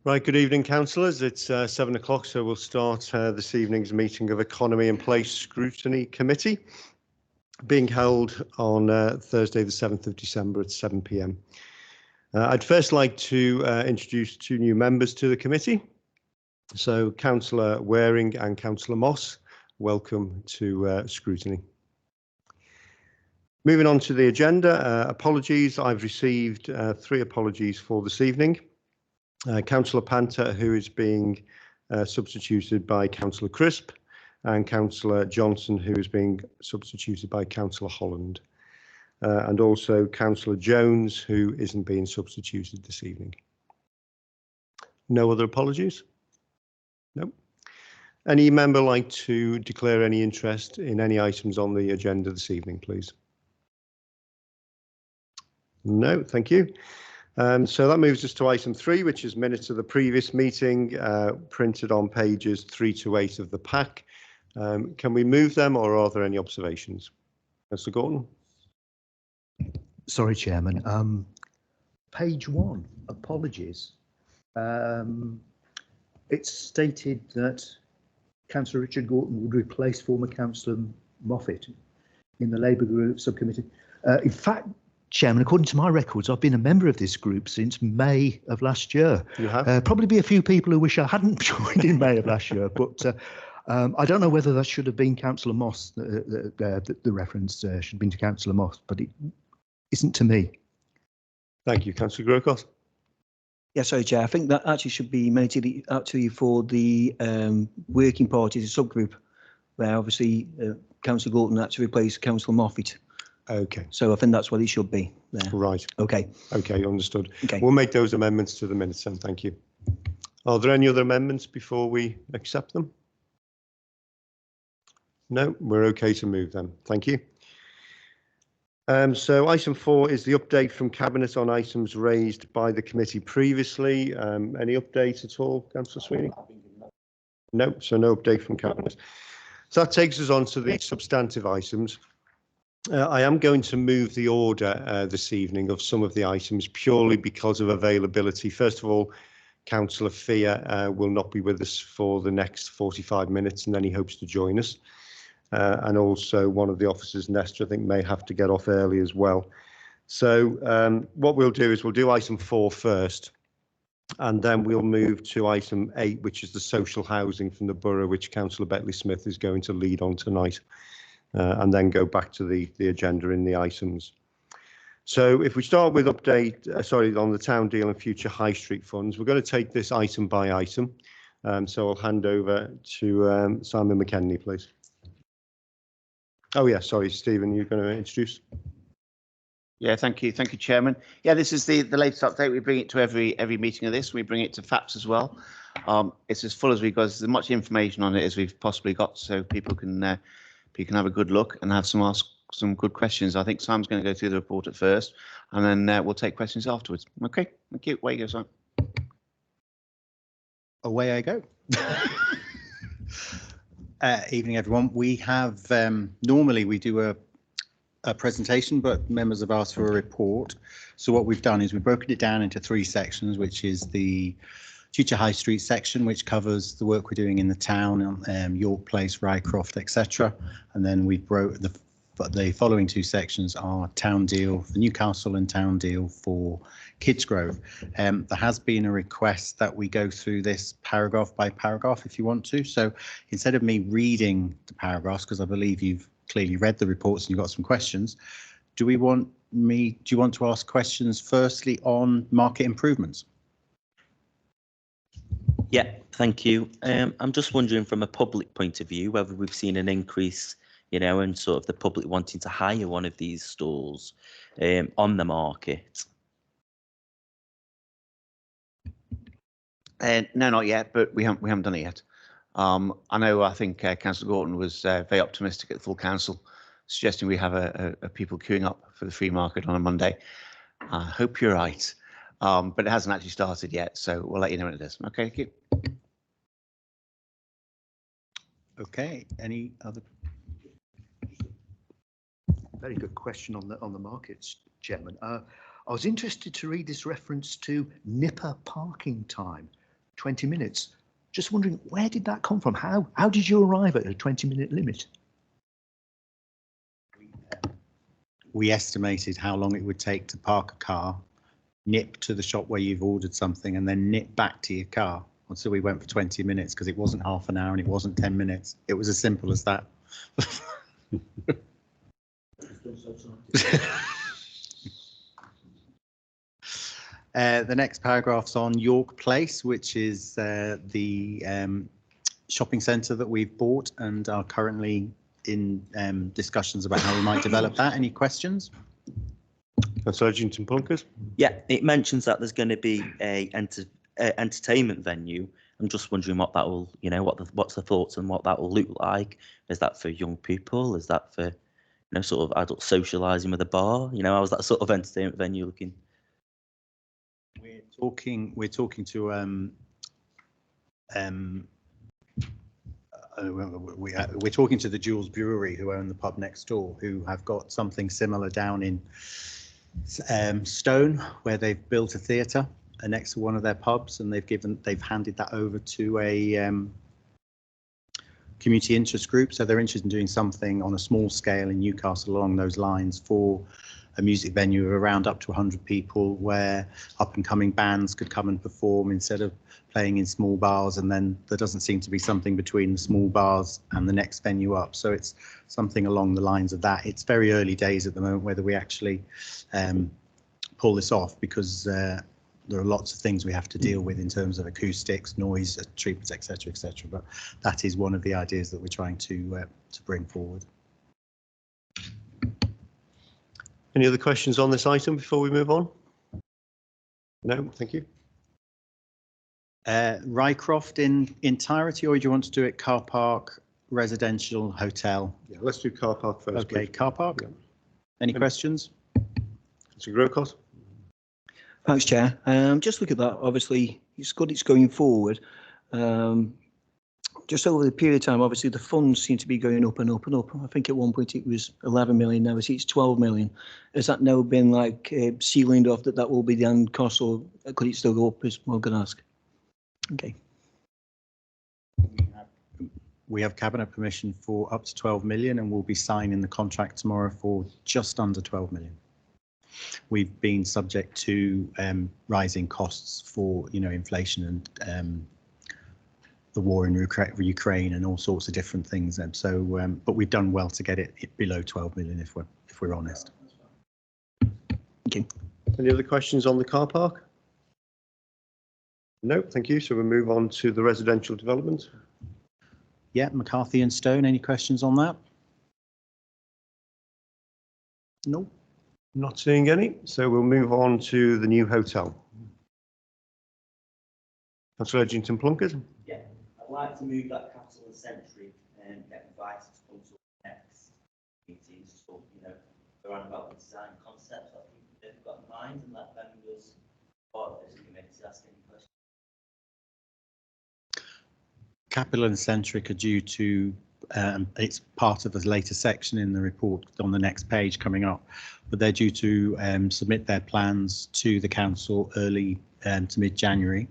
Right, good evening, councillors. It's 7 o'clock, so we'll start this evening's meeting of Economy and Place Scrutiny Committee, being held on Thursday, the 7th of December at 7 p.m. I'd first like to introduce two new members to the committee. So, Councillor Waring and Councillor Moss, welcome to Scrutiny. Moving on to the agenda, apologies. I've received 3 apologies for this evening. Councillor Panther, who is being substituted by Councillor Crisp, and Councillor Johnson, who is being substituted by Councillor Holland, and also Councillor Jones, who isn't being substituted this evening. No other apologies? No. Any member like to declare any interest in any items on the agenda this evening, please? No, thank you. So that moves us to item 3, which is minutes of the previous meeting, printed on pages 3 to 8 of the pack. Can we move them, or are there any observations? Mr. Gorton? Sorry, Chairman. Page 1, apologies. It's stated that Councillor Richard Gorton would replace former Councillor Moffat in the Labour Group subcommittee. In fact, Chairman, according to my records, I've been a member of this group since May of last year. You have? Probably be a few people who wish I hadn't joined in May of last year, but I don't know whether that should have been Councillor Moss. The reference should have been to Councillor Moss, but it isn't to me. Thank you. Councillor Grocott? Yeah, sorry, Chair. I think that actually should be mentioned out to you for the working parties, a subgroup, where obviously Councillor Gorton had to replace Councillor Moffat. Okay. So I think that's what it should be there. Right. Okay. Okay, understood. Okay. We'll make those amendments to the minutes then. Thank you. Are there any other amendments before we accept them? No, we're okay to move them. Thank you. So item 4 is the update from Cabinet on items raised by the committee previously. Any updates at all, Councillor Sweeney? No, so no update from Cabinet. So that takes us on to the substantive items. I am going to move the order this evening of some of the items purely because of availability. First of all, Councillor Fear will not be with us for the next 45 minutes, and then he hopes to join us. And also one of the officers, Nestor, I think may have to get off early as well. So what we'll do is we'll do item 4 first, and then we'll move to item 8, which is the social housing from the Borough, which Councillor Beckley-Smith is going to lead on tonight. And then go back to the agenda in the items. So if we start with update, on the town deal and future high street funds, we're going to take this item by item. So I'll hand over to Simon McKenney, please. Oh yeah, sorry, Stephen, you're going to introduce? Yeah, thank you, Chairman. Yeah, this is the latest update. We bring it to every meeting of this. We bring it to FAPS as well. It's as full as we've got, as much information on it as we've possibly got, so people can have a good look and have ask some good questions. I think Sam's going to go through the report at first, and then we'll take questions afterwards. Okay, thank you. Away you go, Sam. Away I go. Evening, everyone. We have normally we do a presentation, but members have asked for a report. So what we've done is we've broken it down into 3 sections, which is the Future High Street section, which covers the work we're doing in the town, York Place, Rycroft, etc. And then we broke the following 2 sections are Town Deal for Newcastle and Town Deal for Kidsgrove. There has been a request that we go through this paragraph by paragraph if you want to. So instead of me reading the paragraphs, because I believe you've clearly read the reports and you've got some questions, do you want to ask questions firstly on market improvements? Yeah, thank you. I'm just wondering from a public point of view whether we've seen an increase, and sort of the public wanting to hire one of these stalls on the market. No, not yet, but we haven't done it yet. I think Councillor Gorton was very optimistic at the full council, suggesting we have a people queuing up for the free market on a Monday. I hope you're right. But it hasn't actually started yet, so we'll let you know when it does. Okay, thank you. Okay, any other? Very good question on the markets, Chairman. I was interested to read this reference to nipper parking time. 20 minutes. Just wondering, where did that come from? How did you arrive at a 20-minute limit? We estimated how long it would take to park a car, nip to the shop where you've ordered something, and then nip back to your car. And so we went for 20 minutes because it wasn't half an hour and it wasn't 10 minutes. It was as simple as that. The next paragraph's on York Place, which is the shopping centre that we've bought and are currently in discussions about how we might develop that. Any questions? Councillor Edgington Plunkett. Yeah, it mentions that there's going to be a entertainment venue. I'm just wondering what that will, you know, what's the thoughts and what that will look like. Is that for young people? Is that for, you know, sort of adult socialising with a bar? You know, how's that sort of entertainment venue looking? We're talking to we're talking to the Jules Brewery, who own the pub next door, who have got something similar down in Stone, where they've built a theatre next to one of their pubs, and they've handed that over to a community interest group. So they're interested in doing something on a small scale in Newcastle along those lines for a music venue of around up to 100 people, where up and coming bands could come and perform instead of playing in small bars, and then there doesn't seem to be something between the small bars and the next venue up. So it's something along the lines of that. It's very early days at the moment whether we actually pull this off, because there are lots of things we have to deal with in terms of acoustics, noise treatments, etc., etc. But that is one of the ideas that we're trying to bring forward. Any other questions on this item before we move on? No, thank you. Rycroft in entirety, or do you want to do it car park, residential, hotel? Yeah, let's do car park first. Okay, please. car park. Yeah. Any questions? Councillor Grocott. Thanks, Chair. Just look at that. Obviously, it's good it's going forward. Just over the period of time, obviously, the funds seem to be going up and up and up. I think at one point it was 11 million, now it's 12 million. Has that now been like sealing off that will be the end cost, or could it still go up, is what I'm going to ask? Okay. We have cabinet permission for up to 12 million, and we'll be signing the contract tomorrow for just under 12 million. We've been subject to rising costs for, you know, inflation and the war in Ukraine and all sorts of different things. And so, but we've done well to get it below 12 million, if we're honest. Thank you. Any other questions on the car park? No, thank you. So we'll move on to the residential development. Yeah, McCarthy and Stone, any questions on that? No. Not seeing any. So we'll move on to the new hotel. Councillor Edgington Plunkett. Yeah, I'd like to move that capital and century and get invited to come to the next meeting, so, you know, around about the design concepts that they've got in mind, and let members part of this committee ask any questions. Capital and Centric are due to, it's part of a later section in the report on the next page coming up, but they're due to submit their plans to the council early to mid-January.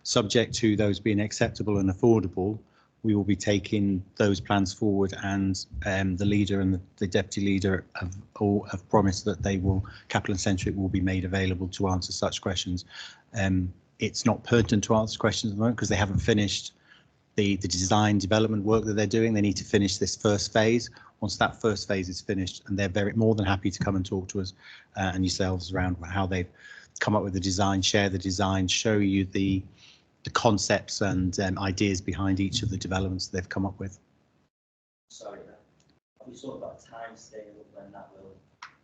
Subject to those being acceptable and affordable, we will be taking those plans forward, and the leader and the deputy leader have promised that they will, Capital and Centric will be made available to answer such questions. It's not pertinent to answer questions at the moment because they haven't finished the design development work that they're doing. They need to finish this first phase. Once that first phase is finished, and they're more than happy to come and talk to us and yourselves around how they've come up with the design, share the design, show you the concepts and ideas behind each of the developments they've come up with. Sorry, have we sort of got a time scale of when that will,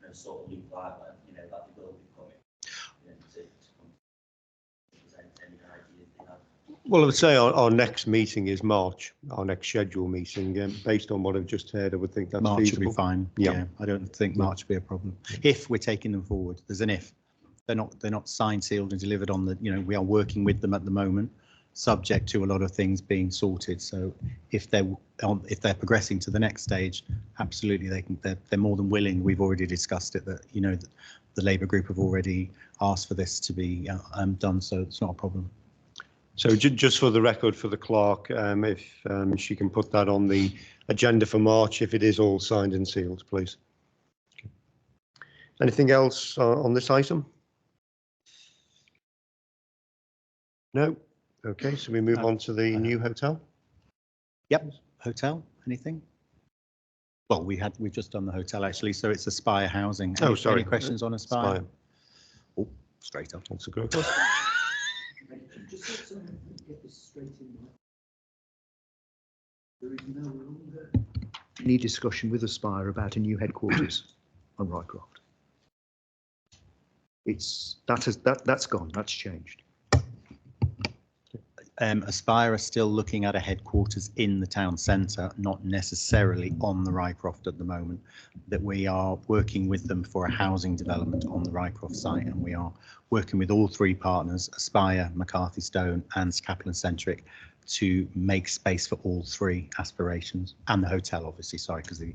you know, sort of look like, when, you know, that they will be coming, you know, to present any ideas they have? Well, I would say our next meeting is March, our next scheduled meeting. Based on what I've just heard, I would think that's March feasible. will be fine. Yeah, I don't think March will be a problem if we're taking them forward. There's an if. They're not signed, sealed, and delivered on the. You know, we are working with them at the moment, subject to a lot of things being sorted. So if they're progressing to the next stage, absolutely they can. They're more than willing. We've already discussed it that, you know, the Labour group have already asked for this to be done, so it's not a problem. So just for the record, for the clerk, if she can put that on the agenda for March, if it is all signed and sealed, please. Okay. Anything else on this item? No. Okay, so we move on to the new hotel. Yep. Hotel. Anything? Well, we've just done the hotel actually, so it's Aspire Housing. Oh, sorry. Any questions on Aspire? Aspire. Oh, straight up. That's a good. There is no longer any discussion with Aspire about a new headquarters on Rycroft. That's gone. That's changed. Aspire are still looking at a headquarters in the town centre, not necessarily on the Rycroft at the moment. That we are working with them for a housing development on the Rycroft site, and we are working with all three partners, Aspire, McCarthy Stone and Kaplan Centric, to make space for all three aspirations, and the hotel obviously, sorry, because the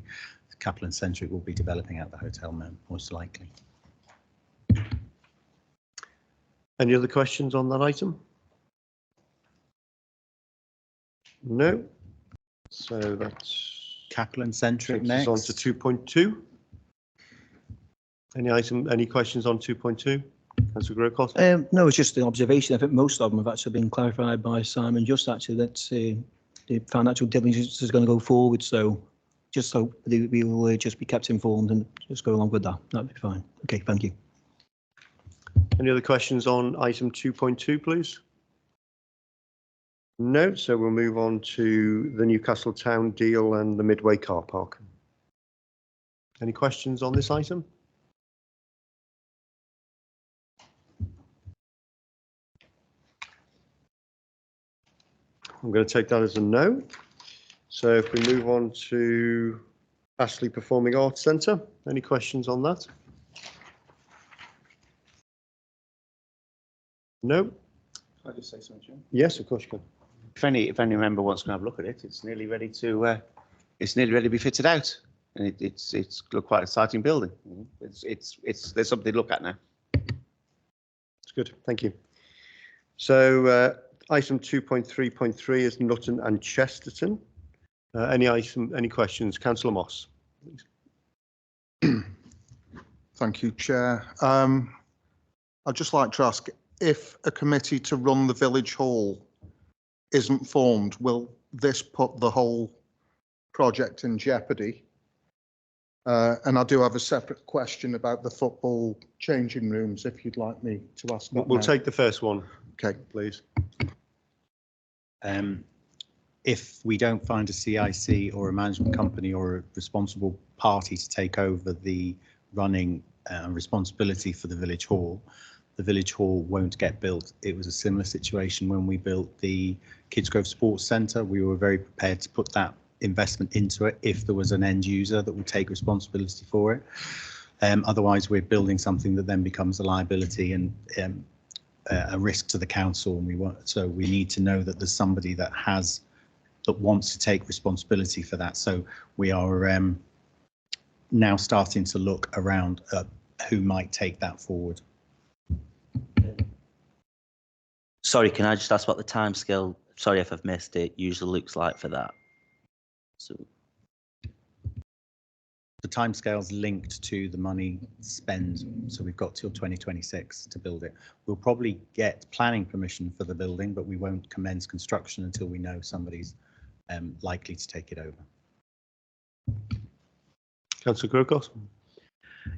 Kaplan Centric will be developing out the hotel most likely. Any other questions on that item? No. So that's Kaplan Centric takes us next. on to 2.2. Any questions on 2.2? Councillor Grocott? No, it's just an observation. I think most of them have actually been clarified by Simon just actually that the financial diligence is going to go forward. So just so we will just be kept informed and just go along with that. That'd be fine. Okay, thank you. Any other questions on item 2.2, please? No, so we'll move on to the Newcastle Town deal and the Midway car park. Any questions on this item? I'm going to take that as a no. So if we move on to Ashley Performing Arts Centre, any questions on that? No? Can I just say something, Jim? Yes, of course you can. If any member wants to have a look at it, it's nearly ready to be fitted out, and it's quite an exciting building. There's something to look at now. It's good, thank you. So item 2.3.3 is Nutton and Chesterton. Any questions? Councillor Moss, please. Thank you, Chair. I'd just like to ask if a committee to run the village hall isn't formed, will this put the whole project in jeopardy? And I do have a separate question about the football changing rooms, if you'd like me to ask that. We'll take the first one. Okay, please. If we don't find a CIC or a management company or a responsible party to take over the running responsibility for the village hall won't get built. It was a similar situation when we built the Kidsgrove Sports Centre. We were very prepared to put that investment into it if there was an end user that would take responsibility for it. Otherwise, we're building something that then becomes a liability and a risk to the council. And we need to know that there's somebody that wants to take responsibility for that. So we are now starting to look around who might take that forward. Sorry, can I just ask what the timescale, sorry if I've missed it, usually looks like for that? So the timescale's linked to the money spent, so we've got till 2026 to build it. We'll probably get planning permission for the building, but we won't commence construction until we know somebody's likely to take it over. Councillor Grocott?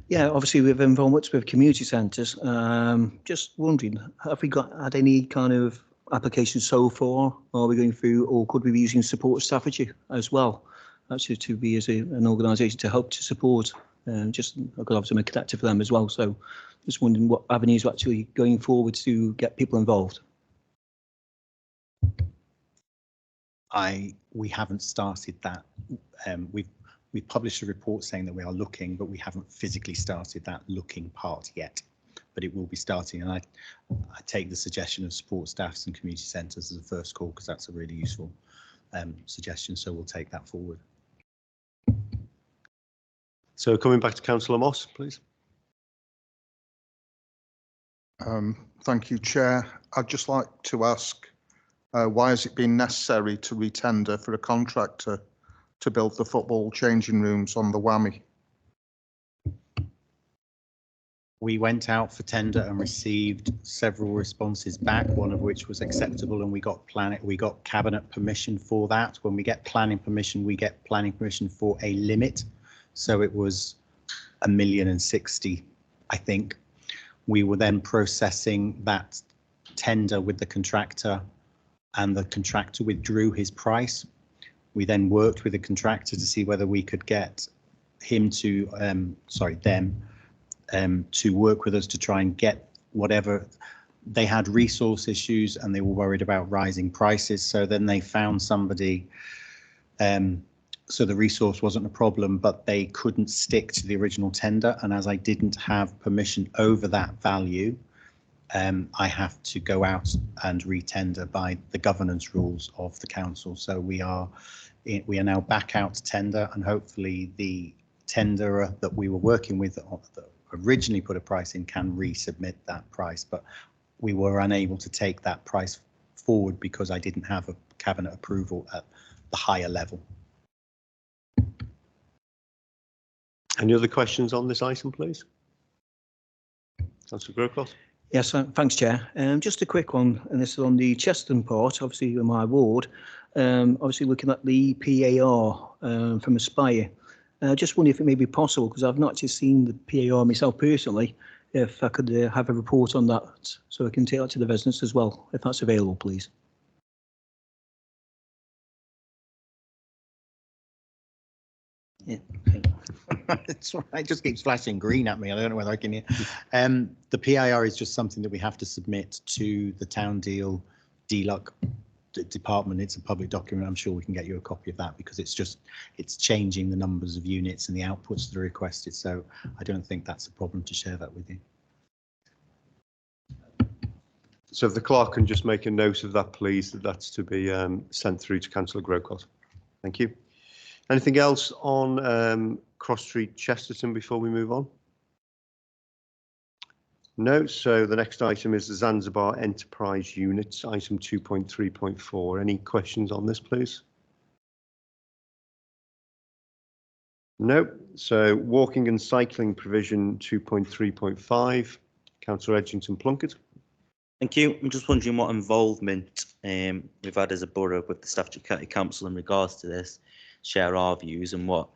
Yeah, obviously we've involved with community centres. Just wondering, have we had any kind of applications so far? Are we going through, or could we be using support strategy as well? Actually, to be as an organisation to help to support. Just I've got obviously make it active for them as well. So just wondering what avenues are actually going forward to get people involved. We haven't started that. We've published a report saying that we are looking, but we haven't physically started that looking part yet. But it will be starting, and I take the suggestion of support staffs and community centres as a first call, because that's a really useful suggestion. So we'll take that forward. So coming back to Councillor Moss, please. Thank you, Chair. I'd just like to ask Why has it been necessary to retender for a contractor to build the football changing rooms on the Whammy? We went out for tender and received several responses back, one of which was acceptable, and we got cabinet permission for that. When we get planning permission, we get planning permission for a limit. So it was 1,060,000, I think. We were then processing that tender with the contractor, and the contractor withdrew his price. We then worked with the contractor to see whether we could get him to, them, to work with us to try and get whatever. They had resource issues and they were worried about rising prices. So then they found somebody, so the resource wasn't a problem, but they couldn't stick to the original tender. And as I didn't have permission over that value, I have to go out and retender by the governance rules of the council. So we are now back out to tender, and hopefully the tenderer that we were working with that originally put a price in can resubmit that price, but we were unable to take that price forward because I didn't have a cabinet approval at the higher level. Any other questions on this item, please? Councillor Grocott. Yes, thanks, Chair. Just a quick one, and this is on the Cheston part, obviously in my ward. Obviously looking at the PAR from Aspire. Just wondering if it may be possible, because I've not actually seen the PAR myself personally, if I could have a report on that so I can take that to the residents as well, if that's available, please. Yeah. It's all right. It just keeps flashing green at me. I don't know whether I can hear. The PIR is just something that we have to submit to the Town Deal DLUC department. It's a public document. I'm sure we can get you a copy of that, because it's changing the numbers of units and the outputs that are requested. So I don't think that's a problem to share that with you. So if the clerk can just make a note of that, please, that's to be sent through to Councillor Grocott. Thank you. Anything else on Cross Street, Chesterton, before we move on? No. So the next item is the Zanzibar Enterprise Units, item 2.3.4. Any questions on this, please? No. So walking and cycling provision 2.3.5. Councillor Edgington Plunkett. Thank you. I'm just wondering what involvement we've had as a borough with the Staffordshire County Council in regards to this, share our views and what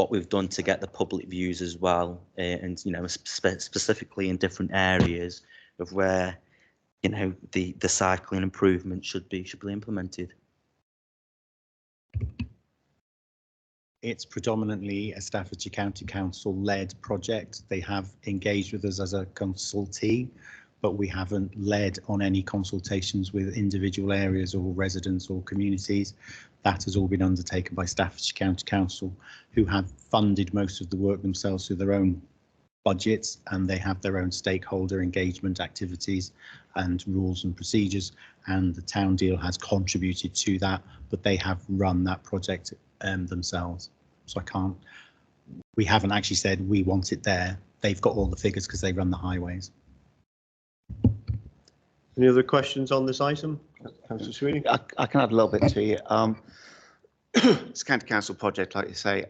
we've done to get the public views as well, and specifically in different areas of where the cycling improvement should be implemented. It's predominantly a Staffordshire County Council led project. They have engaged with us as a consultee, but we haven't led on any consultations with individual areas or residents or communities. That has all been undertaken by Staffordshire County Council, who have funded most of the work themselves through their own budgets, and they have their own stakeholder engagement activities and rules and procedures, and the Town Deal has contributed to that, but they have run that project themselves. So we haven't actually said we want it there. They've got all the figures because they run the highways. Any other questions on this item? Councillor Sweeney. I can add a little bit to you. It's a county council project, like you say.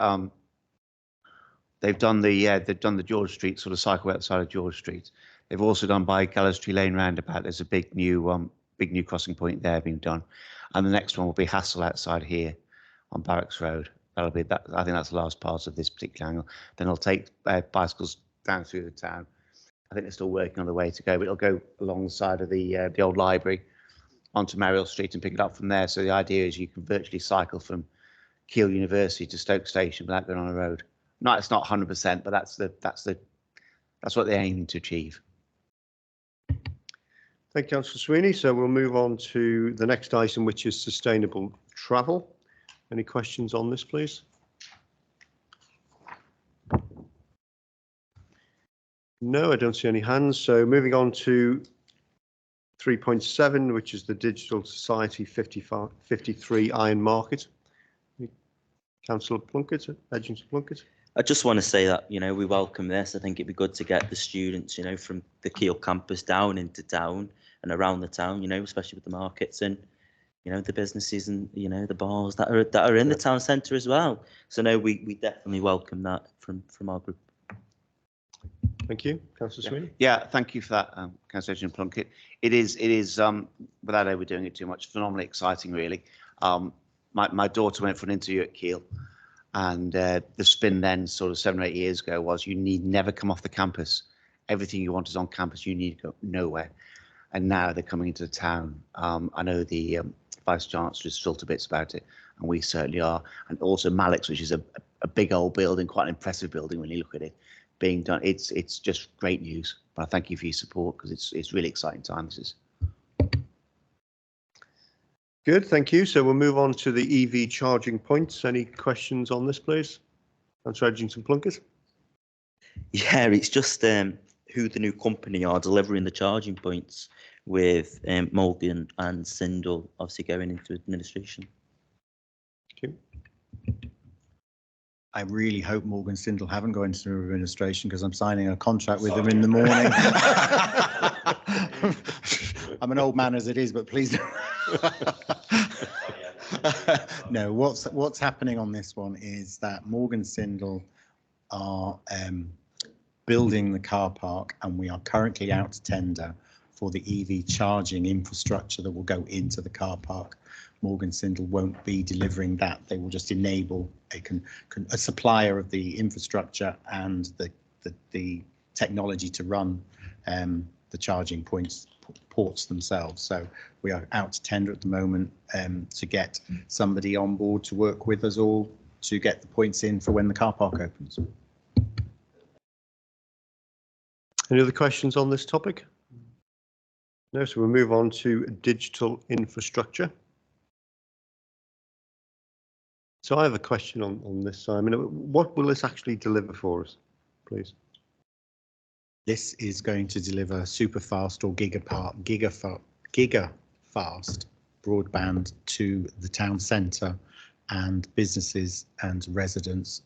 They've done the George Street sort of cycle outside of George Street. They've also done by Gallows Tree Lane roundabout. There's a big new crossing point there being done, and the next one will be Hassel outside here on Barracks Road. That'll be that. I think that's the last part of this particular angle. Then it'll take bicycles down through the town. I think they're still working on the way to go, but it'll go alongside of the old library onto Mariel Street and pick it up from there. So the idea is you can virtually cycle from Keele University to Stoke Station without going on a road. No, it's not 100%, but that's what they're aiming to achieve. Thank you, Councillor Sweeney. So we'll move on to the next item, which is sustainable travel. Any questions on this, please? No, I don't see any hands. So moving on to 3.7, which is the Digital Society 53 Iron Market. Councillor Plunkett, Edgington Plunkett. I just want to say that, we welcome this. I think it'd be good to get the students, from the Keele campus down into town and around the town, especially with the markets. And you know, the businesses and, you know, the bars that are in the town centre as well. So no, we definitely welcome that from our group. Thank you. Councillor Sweeney. Yeah, thank you for that, Councillor Plunkett. It is, without overdoing it too much, phenomenally exciting, really. My daughter went for an interview at Keele, and the spin then, sort of 7 or 8 years ago, was you need never come off the campus. Everything you want is on campus. You need to go nowhere. And now they're coming into the town. I know the Vice Chancellor is thrilled to bits about it, and we certainly are. And also Malik's, which is a big old building, quite an impressive building when you look at it, being done. It's just great news. But I thank you for your support, because it's really exciting times. This is. Good, thank you. So we'll move on to the EV charging points. Any questions on this, please? Councillor Edgington Plunkett. Yeah, it's just who the new company are delivering the charging points, with Morgan and Sindel obviously going into administration. Thank you. I really hope Morgan Sindel haven't gone into administration, because I'm signing a contract with them in the morning. I'm an old man as it is, but please don't. No, what's happening on this one is that Morgan Sindel are building the car park, and we are currently out to tender for the EV charging infrastructure that will go into the car park. Morgan Sindel won't be delivering that. They will just enable a supplier of the infrastructure and the technology to run the charging ports themselves. So we are out to tender at the moment to get somebody on board to work with us all to get the points in for when the car park opens. Any other questions on this topic? No, so we'll move on to digital infrastructure. So I have a question on this. I mean, what will this actually deliver for us, please? This is going to deliver super fast or giga fast broadband to the town centre and businesses and residents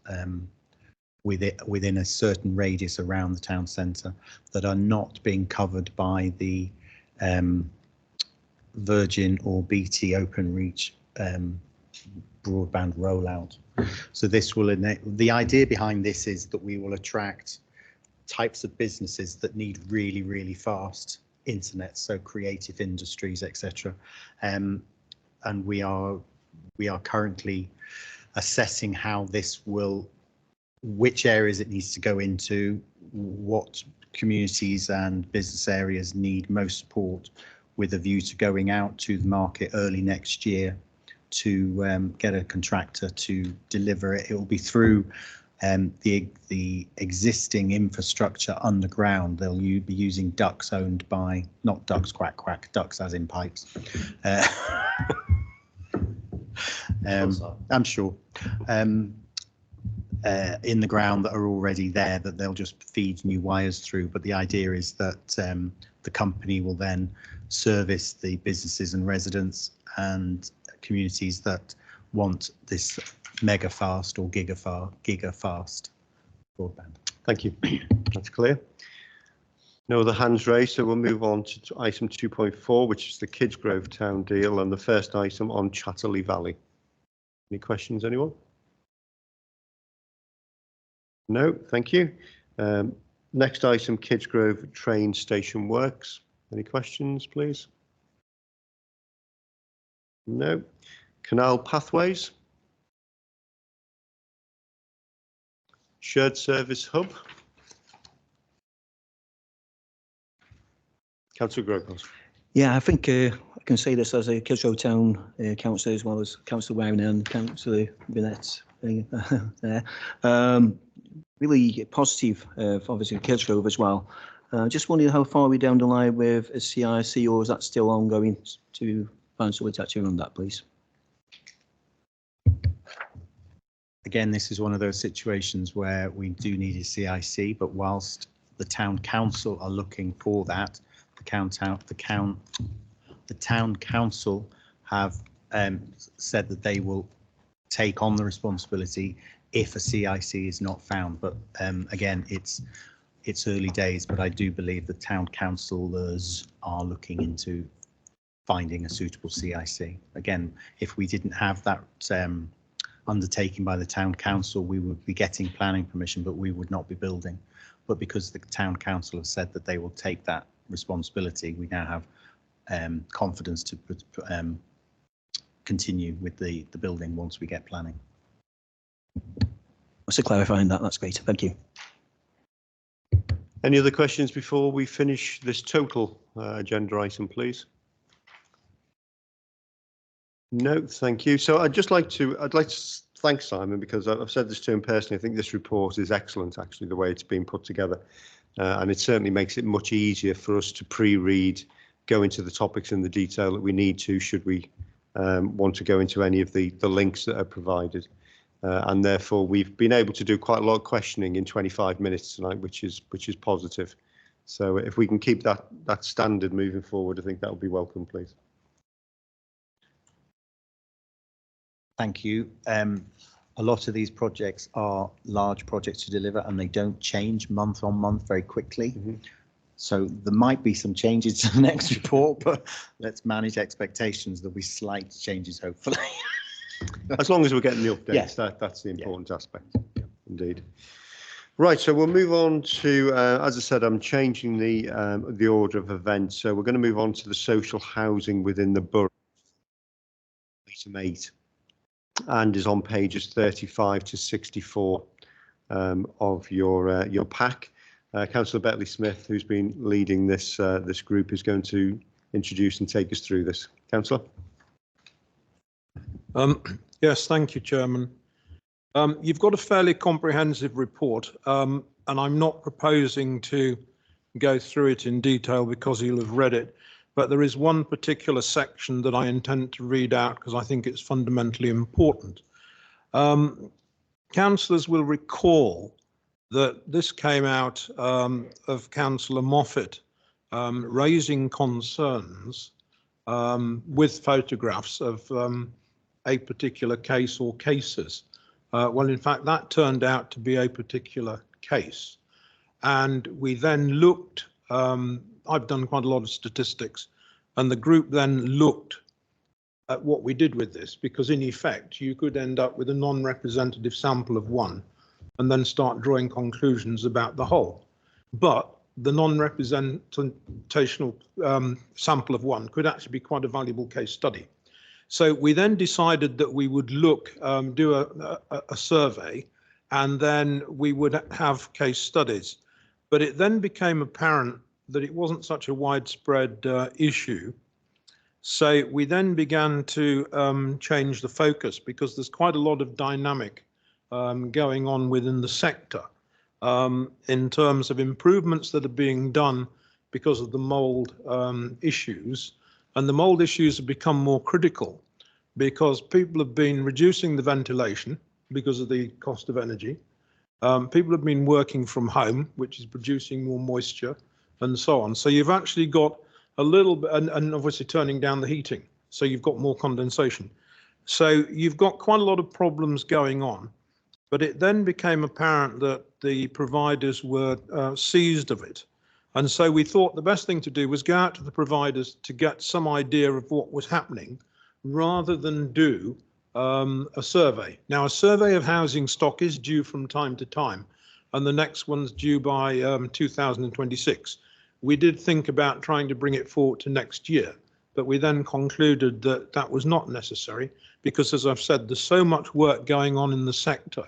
within a certain radius around the town centre that are not being covered by the Virgin or BT Openreach broadband rollout. So this will the idea behind this is that we will attract types of businesses that need really, really fast internet, so creative industries, etc. And we are currently assessing how this will, which areas it needs to go into, what communities and business areas need most support, with a view to going out to the market early next year to get a contractor to deliver it. It will be through the existing infrastructure underground. They'll be using ducts owned by, not ducks quack quack, ducts as in pipes. I'm sure. In the ground that are already there, that they'll just feed new wires through. But the idea is that the company will then service the businesses and residents and communities that want this mega fast or giga fast broadband. Thank you. That's clear. No other hands raised, so we'll move on to item 2.4, which is the Kidsgrove Town deal, and the first item on Chatterley Valley. Any questions, anyone? No, thank you. Next item, Kidsgrove train station works. Any questions, please? No. Canal pathways. Shared service hub. Councillor Grosvenor. Yeah, I think I can say this as a Kidsgrove Town councillor, as well as Councillor Waring and Councillor Burnett there. Really positive for obviously Kidsgrove as well. Just wondering how far are we down the line with a CIC, or is that still ongoing, to find someone to actually run that, please? Again, this is one of those situations where we do need a CIC, but whilst the town council are looking for that, the town council have said that they will take on the responsibility if a CIC is not found. But again, it's early days, but I do believe the town councillors are looking into finding a suitable CIC. Again, if we didn't have that undertaken by the town council, we would be getting planning permission, but we would not be building. But because the town council have said that they will take that responsibility, we now have confidence to continue with the building once we get planning. So clarifying that, that's great. Thank you. Any other questions before we finish this total agenda item, please? No, thank you. So I'd like to thank Simon, because I've said this to him personally. I think this report is excellent, actually, the way it's been put together. And it certainly makes it much easier for us to pre-read, go into the topics in the detail that we need to, should we want to go into any of the links that are provided. And therefore, we've been able to do quite a lot of questioning in 25 minutes tonight, which is positive. So if we can keep that standard moving forward, I think that would be welcome, please. Thank you. A lot of these projects are large projects to deliver, and they don't change month on month very quickly. Mm-hmm. So there might be some changes to the next report, but let's manage expectations. There'll be slight changes, hopefully. As long as we're getting the updates, yeah. That's the important aspect. Yeah, indeed. Right, so we'll move on to, as I said, I'm changing the order of events. So we're going to move on to the social housing within the borough, item 8, and is on pages 35 to 64 of your pack. Councillor Betley Smith, who's been leading this group, is going to introduce and take us through this. Councillor. Yes, thank you, Chairman. You've got a fairly comprehensive report, and I'm not proposing to go through it in detail because you'll have read it, but there is one particular section that I intend to read out because I think it's fundamentally important. Councillors will recall that this came out of Councillor Moffat raising concerns with photographs of a particular case or cases. Well, in fact, that turned out to be a particular case. And we then looked, I've done quite a lot of statistics, and the group then looked at what we did with this, because in effect, you could end up with a non-representative sample of one and then start drawing conclusions about the whole. But the non-representational sample of one could actually be quite a valuable case study. So we then decided that we would look, do a survey, and then we would have case studies. But it then became apparent that it wasn't such a widespread issue. So we then began to change the focus, because there's quite a lot of dynamic going on within the sector in terms of improvements that are being done because of the mould issues. And the mould issues have become more critical because people have been reducing the ventilation because of the cost of energy. People have been working from home, which is producing more moisture and so on. So you've actually got a little bit, and obviously turning down the heating. So you've got more condensation. So you've got quite a lot of problems going on. But it then became apparent that the providers were seized of it. And so we thought the best thing to do was go out to the providers to get some idea of what was happening, rather than do a survey. Now, a survey of housing stock is due from time to time, and the next one's due by 2026. We did think about trying to bring it forward to next year, but we then concluded that that was not necessary, because, as I've said, there's so much work going on in the sector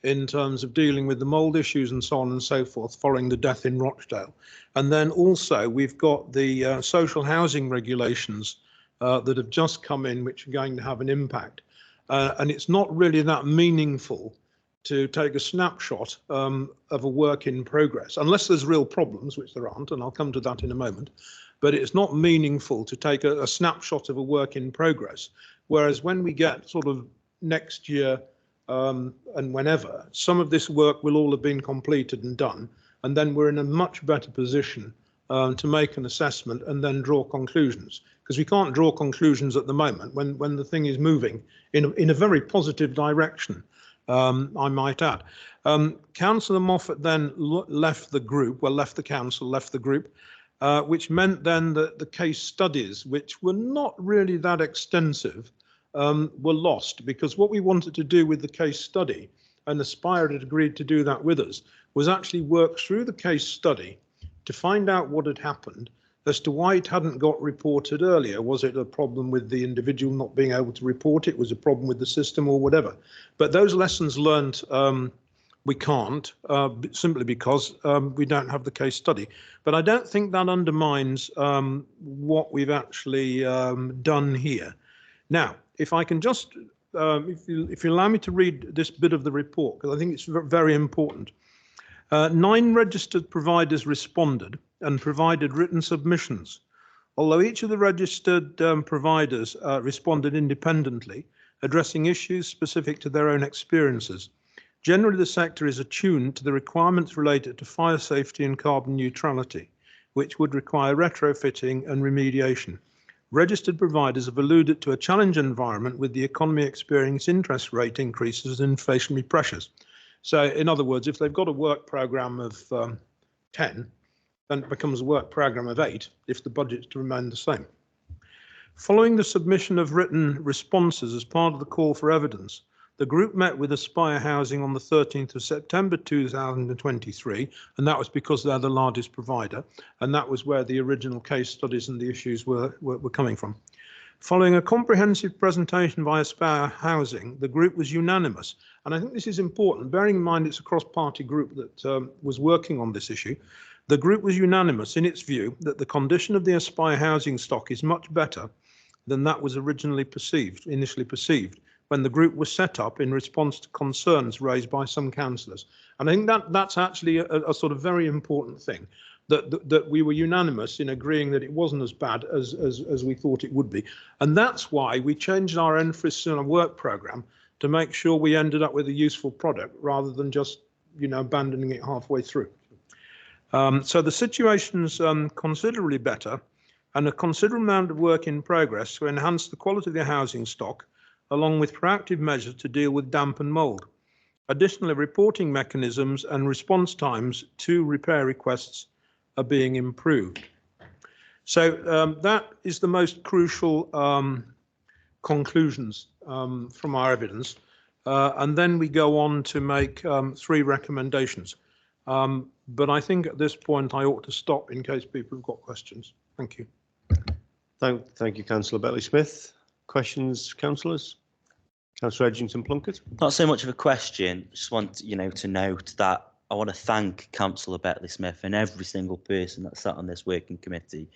in terms of dealing with the mould issues and so on and so forth, following the death in Rochdale. And then also we've got the social housing regulations that have just come in, which are going to have an impact. And it's not really that meaningful to take a snapshot of a work in progress, unless there's real problems, which there aren't, and I'll come to that in a moment. But it's not meaningful to take a snapshot of a work in progress. Whereas when we get sort of next year and whenever, some of this work will all have been completed and done, and then we're in a much better position to make an assessment and then draw conclusions. Because we can't draw conclusions at the moment when the thing is moving in a very positive direction, I might add. Councillor Moffat then left the group, well, left the council, left the group, which meant then that the case studies, which were not really that extensive, were lost, because what we wanted to do with the case study, and Aspire had agreed to do that with us, was actually work through the case study to find out what had happened as to why it hadn't got reported earlier. Was it a problem with the individual not being able to report it? Was it a problem with the system or whatever? But those lessons learned, we can't, simply because we don't have the case study. But I don't think that undermines what we've actually done here. Now, if I can just, if you allow me to read this bit of the report, because I think it's very important. 9 registered providers responded and provided written submissions. Although each of the registered providers responded independently, addressing issues specific to their own experiences. Generally, the sector is attuned to the requirements related to fire safety and carbon neutrality, which would require retrofitting and remediation. Registered providers have alluded to a challenge environment with the economy experiencing interest rate increases and inflationary pressures. So, in other words, if they've got a work programme of 10, then it becomes a work programme of 8 if the budget's to remain the same. Following the submission of written responses as part of the call for evidence, the group met with Aspire Housing on the 13th of September 2023, and that was because they're the largest provider, and that was where the original case studies and the issues were coming from. Following a comprehensive presentation by Aspire Housing, the group was unanimous, and I think this is important, bearing in mind it's a cross-party group that was working on this issue. The group was unanimous in its view that the condition of the Aspire Housing stock is much better than that was initially perceived, when the group was set up in response to concerns raised by some councillors. And I think that's actually a sort of very important thing, that we were unanimous in agreeing that it wasn't as bad as we thought it would be. And that's why we changed our emphasis on a work programme to make sure we ended up with a useful product rather than just, abandoning it halfway through. So the situation's considerably better, and a considerable amount of work in progress to enhance the quality of the housing stock, along with proactive measures to deal with damp and mould. Additionally, reporting mechanisms and response times to repair requests are being improved. So that is the most crucial conclusions from our evidence. And then we go on to make 3 recommendations. But I think at this point I ought to stop in case people have got questions. Thank you. Thank you, Councillor Bentley-Smith. Questions, councillors? Councillor Edgington-Plunkett. Not so much of a question. Just want to note that I want to thank Councillor Bentley-Smith and every single person that sat on this working committee.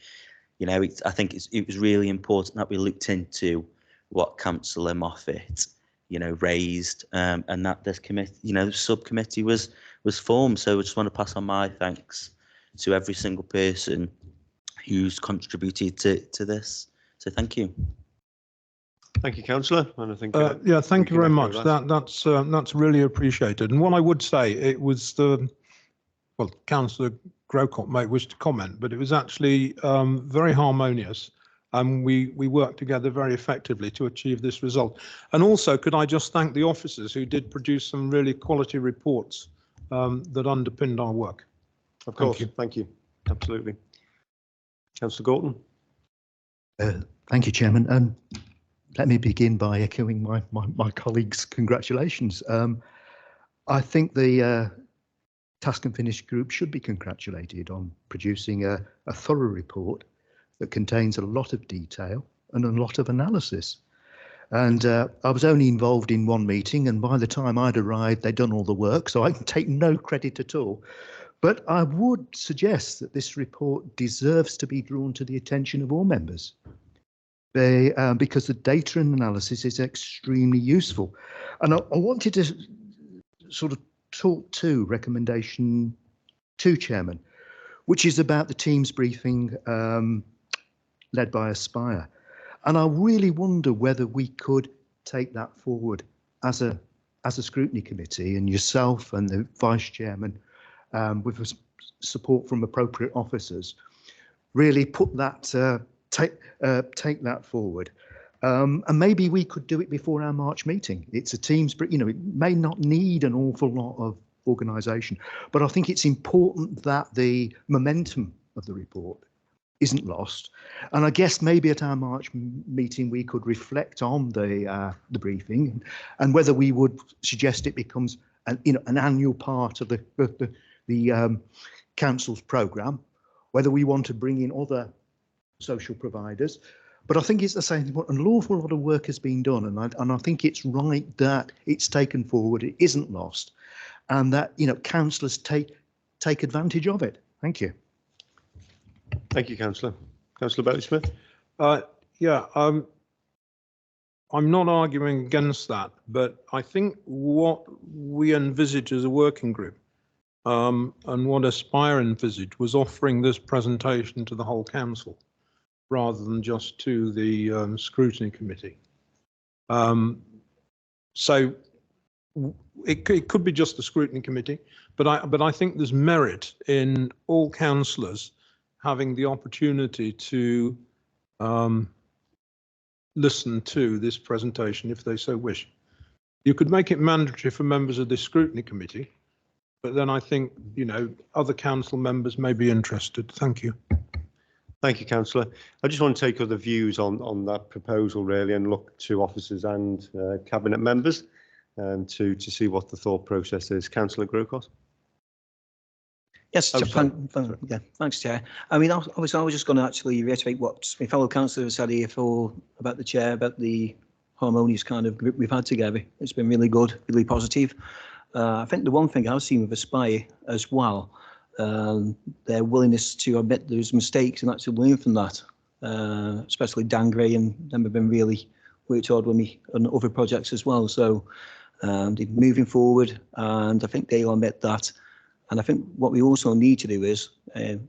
I think it was really important that we looked into what Councillor Moffat, raised, and that this committee, subcommittee was formed. So I just want to pass on my thanks to every single person who's contributed to this. So thank you. Thank you, Councillor. And I think yeah, thank you very much. That's really appreciated. And what I would say, it was Councillor Grocott may wish to comment, but it was actually very harmonious, and we worked together very effectively to achieve this result. And also, could I just thank the officers who did produce some really quality reports that underpinned our work. Of course. Thank you. Absolutely. Councillor Gorton. Thank you, Chairman. Let me begin by echoing my colleagues' congratulations. I think the Task and Finish group should be congratulated on producing a thorough report that contains a lot of detail and a lot of analysis. And I was only involved in one meeting, and by the time I'd arrived, they'd done all the work, so I can take no credit at all. But I would suggest that this report deserves to be drawn to the attention of all members. Because the data and analysis is extremely useful. And I wanted to sort of talk to recommendation 2, Chairman, which is about the Teams briefing led by Aspire. And I really wonder whether we could take that forward as a scrutiny committee, and yourself and the Vice Chairman, with support from appropriate officers, really put that take that forward, and maybe we could do it before our March meeting. It's a Teams, but it may not need an awful lot of organisation, but I think it's important that the momentum of the report isn't lost. And I guess maybe at our March meeting we could reflect on the briefing and whether we would suggest it becomes an annual part of the council's programme, whether we want to bring in other social providers. But I think it's the same thing. An awful lot of work has been done, and I think it's right that it's taken forward. It isn't lost, and that councillors take advantage of it. Thank you. Thank you, Councillor. Councillor Bailey-Smith. Yeah, I'm not arguing against that, but I think what we envisage as a working group and what Aspire envisaged was offering this presentation to the whole council rather than just to the scrutiny committee. So it could be just the scrutiny committee, but I think there's merit in all councillors having the opportunity to listen to this presentation if they so wish. You could make it mandatory for members of the scrutiny committee, but then I think, other council members may be interested. Thank you. Thank you, Councillor. I just want to take other views on that proposal really and look to officers and cabinet members to see what the thought process is. Councillor Grocott. Yes, yeah, thanks, Chair. I mean, obviously, I was just going to actually reiterate what my fellow councillor said here about the Chair, about the harmonious kind of group we've had together. It's been really good, really positive. I think the one thing I've seen with Aspire as well, their willingness to admit there's mistakes and actually learn from that, especially Dan Gray and them have been really worked hard with me on other projects as well. So they're moving forward, and I think they'll admit that. And I think what we also need to do is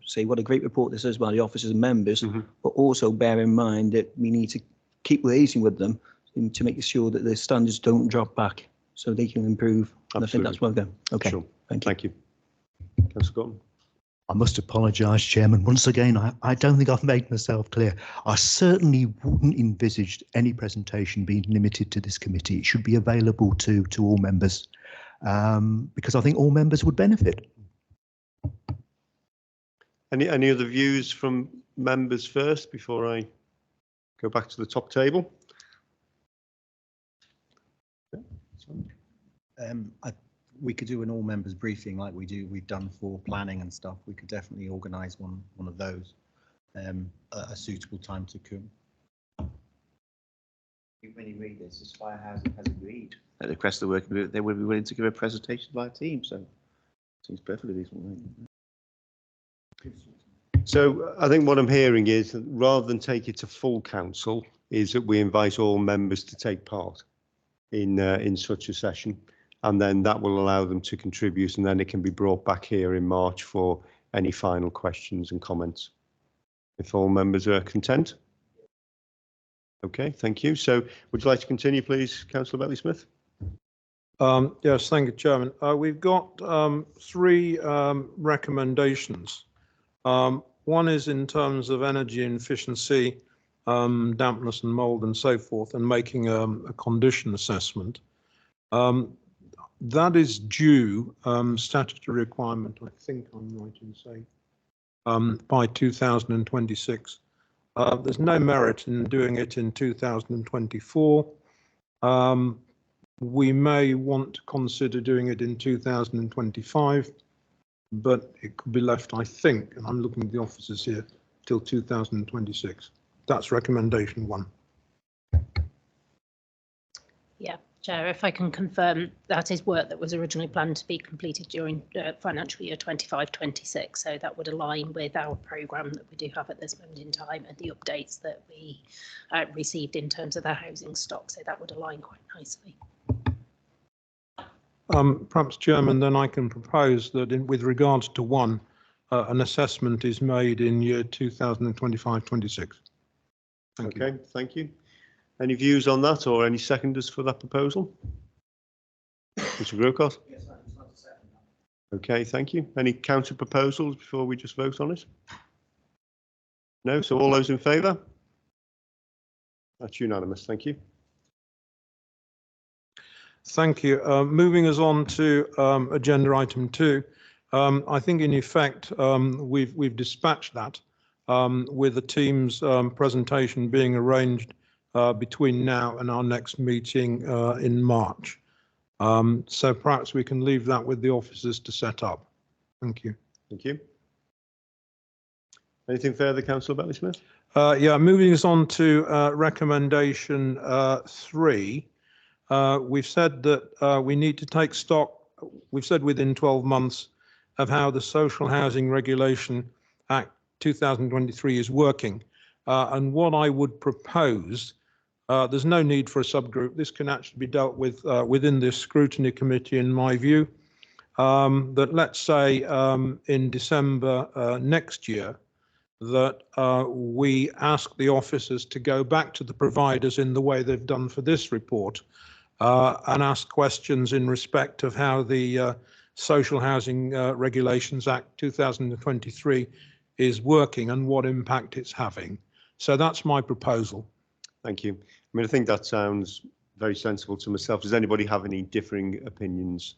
say what a great report this is by the officers and members, but also bear in mind that we need to keep liaising with them to make sure that the standards don't drop back so they can improve. And I think that's where we're going. Okay, sure. Thank you. Councillor Gordon. I must apologise, Chairman. Once again, I don't think I've made myself clear. I certainly wouldn't envisage any presentation being limited to this committee. It should be available to all members because I think all members would benefit. Any other views from members first before I go back to the top table? We could do an all members briefing like we've done for planning and stuff. We could definitely organise one of those a suitable time to come. When you read this, Aspire has agreed at the request of the working group they would be willing to give a presentation by team. So seems perfectly reasonable. So I think what I'm hearing is that rather than take it to full council, is that we invite all members to take part in such a session, and then that will allow them to contribute, and then it can be brought back here in March for any final questions and comments. If all members are content. Okay, thank you. So would you like to continue, please, Councillor Bailey-Smith? Yes, thank you, Chairman. We've got 3 recommendations. One is in terms of energy efficiency, dampness and mould and so forth, and making a condition assessment. That is due statutory requirement, I think I'm right in saying, by 2026. There's no merit in doing it in 2024. We may want to consider doing it in 2025, but it could be left, I think, and I'm looking at the officers here, till 2026. That's recommendation 1. Yeah, Chair, if I can confirm, that is work that was originally planned to be completed during financial year 25-26. So that would align with our programme that we do have at this moment in time and the updates that we received in terms of the housing stock. So that would align quite nicely. Perhaps, Chairman, then I can propose that with regards to 1, an assessment is made in year 2025-26. Okay, thank you. Any views on that or any seconders for that proposal? Mr. Grocott? Yes, okay, thank you. Any counter proposals before we just vote on it? No, so all those in favour? That's unanimous, thank you. Thank you. Moving us on to agenda item 2. I think in effect we've dispatched that with the team's presentation being arranged between now and our next meeting in March. So perhaps we can leave that with the officers to set up. Thank you. Thank you. Anything further, Councillor Bentley-Smith? Yeah, moving us on to recommendation 3. We've said that we need to take stock, we've said within 12 months, of how the Social Housing Regulation Act 2023 is working. And what I would propose, there's no need for a subgroup. This can actually be dealt with within this scrutiny committee, in my view, that let's say in December next year, that we ask the officers to go back to the providers in the way they've done for this report and ask questions in respect of how the Social Housing Regulations Act 2023 is working and what impact it's having. So that's my proposal. Thank you. I mean, I think that sounds very sensible to myself. Does anybody have any differing opinions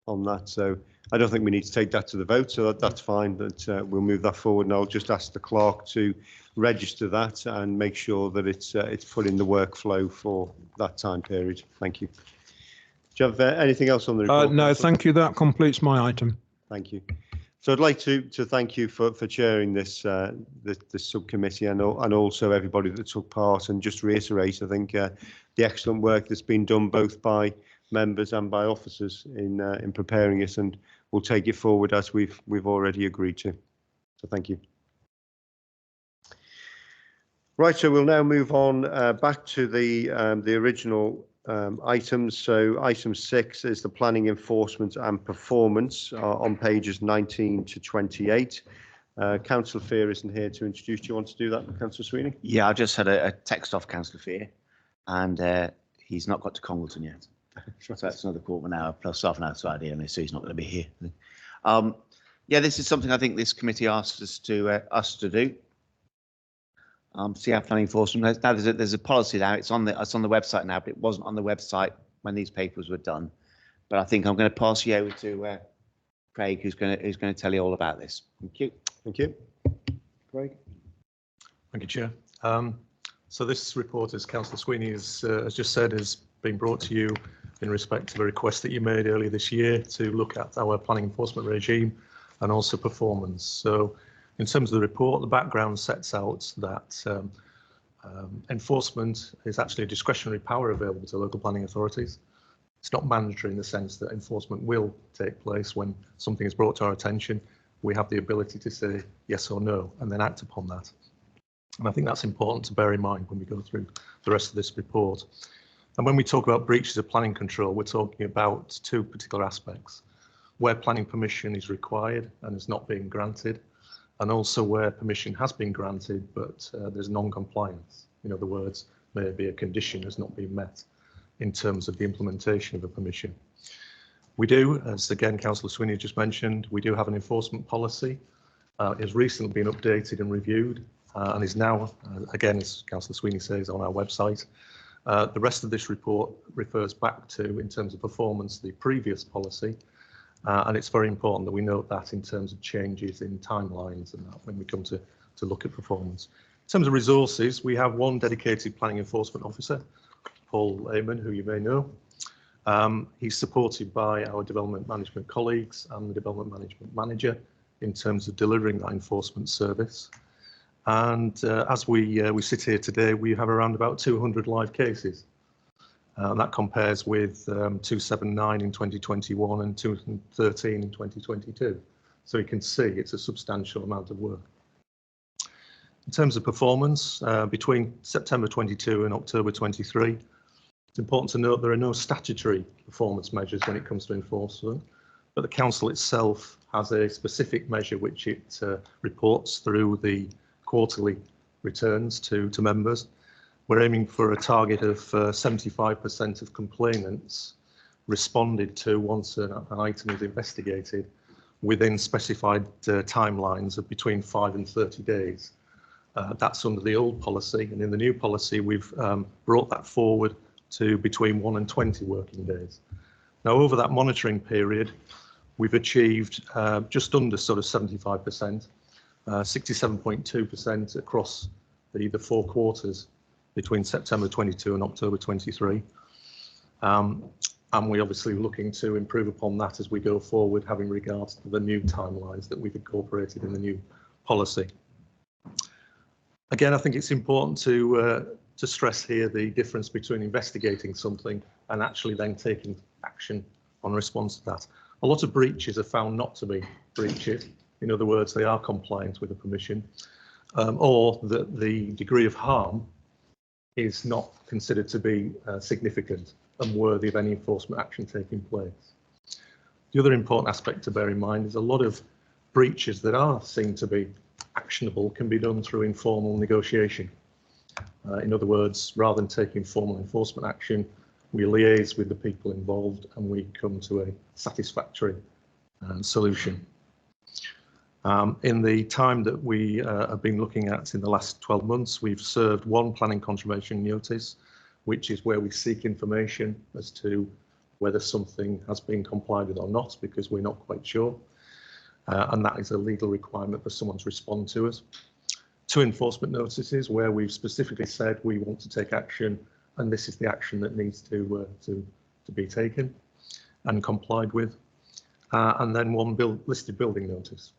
on that? So I don't think we need to take that to the vote, so that's fine, but we'll move that forward, and I'll just ask the clerk to register that and make sure that it's put in the workflow for that time period. Thank you. Do you have anything else on the report? No, thank you. That completes my item. Thank you. So I'd like to thank you for chairing this this subcommittee, and also everybody that took part, and just reiterate, I think, the excellent work that's been done both by members and by officers in preparing it, and we'll take it forward as we've already agreed to. So thank you. Right, so we'll now move on back to the original items. So item 6 is the planning enforcement and performance on pages 19 to 28. Councillor Fear isn't here to introduce. Do you want to do that, Councillor Sweeney? Yeah, I just had a text off Councillor Fear, and he's not got to Congleton yet. So that's another quarter of an hour plus half an hour Friday, and so he's not going to be here. Yeah, this is something I think this committee asked us to do. See our planning enforcement. Now there's a policy now. It's on the website now, but it wasn't on the website when these papers were done. But I think I'm going to pass you over to Craig, who's going to tell you all about this. Thank you. Thank you. Craig. Thank you, Chair. So this report, as Councillor Sweeney has just said, has been brought to you in respect to a request that you made earlier this year to look at our planning enforcement regime and also performance. So in terms of the report, the background sets out that enforcement is actually a discretionary power available to local planning authorities. It's not mandatory in the sense that enforcement will take place when something is brought to our attention. We have the ability to say yes or no and then act upon that. And I think that's important to bear in mind when we go through the rest of this report. And when we talk about breaches of planning control, we're talking about 2 particular aspects: where planning permission is required and is not being granted, and also where permission has been granted but there's non-compliance. In other words, maybe a condition has not been met in terms of the implementation of a permission. We do, as again Councillor Sweeney just mentioned, we do have an enforcement policy. It has recently been updated and reviewed and is now, again, as Councillor Sweeney says, on our website. The rest of this report refers back to, in terms of performance, the previous policy. And it's very important that we note that in terms of changes in timelines and that when we come to look at performance. In terms of resources, we have 1 dedicated planning enforcement officer, Paul Lehman, who you may know. He's supported by our development management colleagues and the development management manager in terms of delivering that enforcement service. And as we sit here today, we have around about 200 live cases. That compares with 279 in 2021 and 213 in 2022. So you can see it's a substantial amount of work. In terms of performance, between September 22 and October 23, it's important to note there are no statutory performance measures when it comes to enforcement, but the council itself has a specific measure which it reports through the quarterly returns to members. We're aiming for a target of 75% of complainants responded to once an item is investigated within specified timelines of between 5 and 30 days. That's under the old policy, and in the new policy we've brought that forward to between 1 and 20 working days. Now, over that monitoring period, we've achieved just under sort of 75%, 67.2% across the 4 quarters between September 22 and October 23. And we're obviously looking to improve upon that as we go forward, having regards to the new timelines that we've incorporated in the new policy. Again, I think it's important to stress here the difference between investigating something and actually then taking action on response to that. A lot of breaches are found not to be breaches. In other words, they are compliant with the permission, or that the degree of harm is not considered to be significant and worthy of any enforcement action taking place. The other important aspect to bear in mind is a lot of breaches that are seen to be actionable can be done through informal negotiation. In other words, rather than taking formal enforcement action, we liaise with the people involved and we come to a satisfactory solution. In the time that we have been looking at in the last 12 months, we've served 1 planning confirmation notice, which is where we seek information as to whether something has been complied with or not, because we're not quite sure. And that is a legal requirement for someone to respond to us. 2 enforcement notices where we've specifically said we want to take action and this is the action that needs to be taken and complied with. And then 1 listed building notice.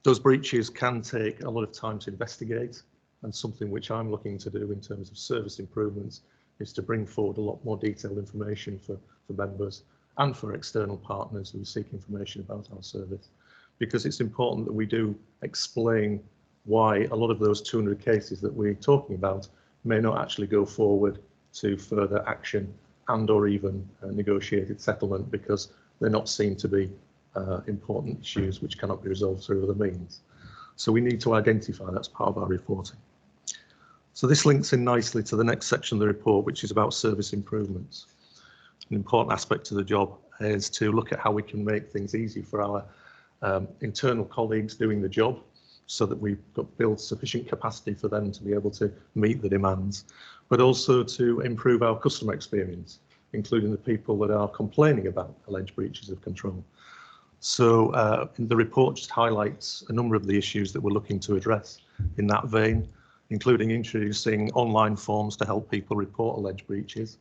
Those breaches can take a lot of time to investigate, and something which I'm looking to do in terms of service improvements is to bring forward a lot more detailed information for members and for external partners who seek information about our service, because it's important that we do explain why a lot of those 200 cases that we're talking about may not actually go forward to further action and or even negotiated settlement, because they're not seen to be important issues which cannot be resolved through other means. So we need to identify that as part of our reporting. So this links in nicely to the next section of the report, which is about service improvements. An important aspect of the job is to look at how we can make things easy for our internal colleagues doing the job, so that we've got built sufficient capacity for them to be able to meet the demands, but also to improve our customer experience, including the people that are complaining about alleged breaches of control. So the report just highlights a number of the issues that we're looking to address in that vein, including introducing online forms to help people report alleged breaches,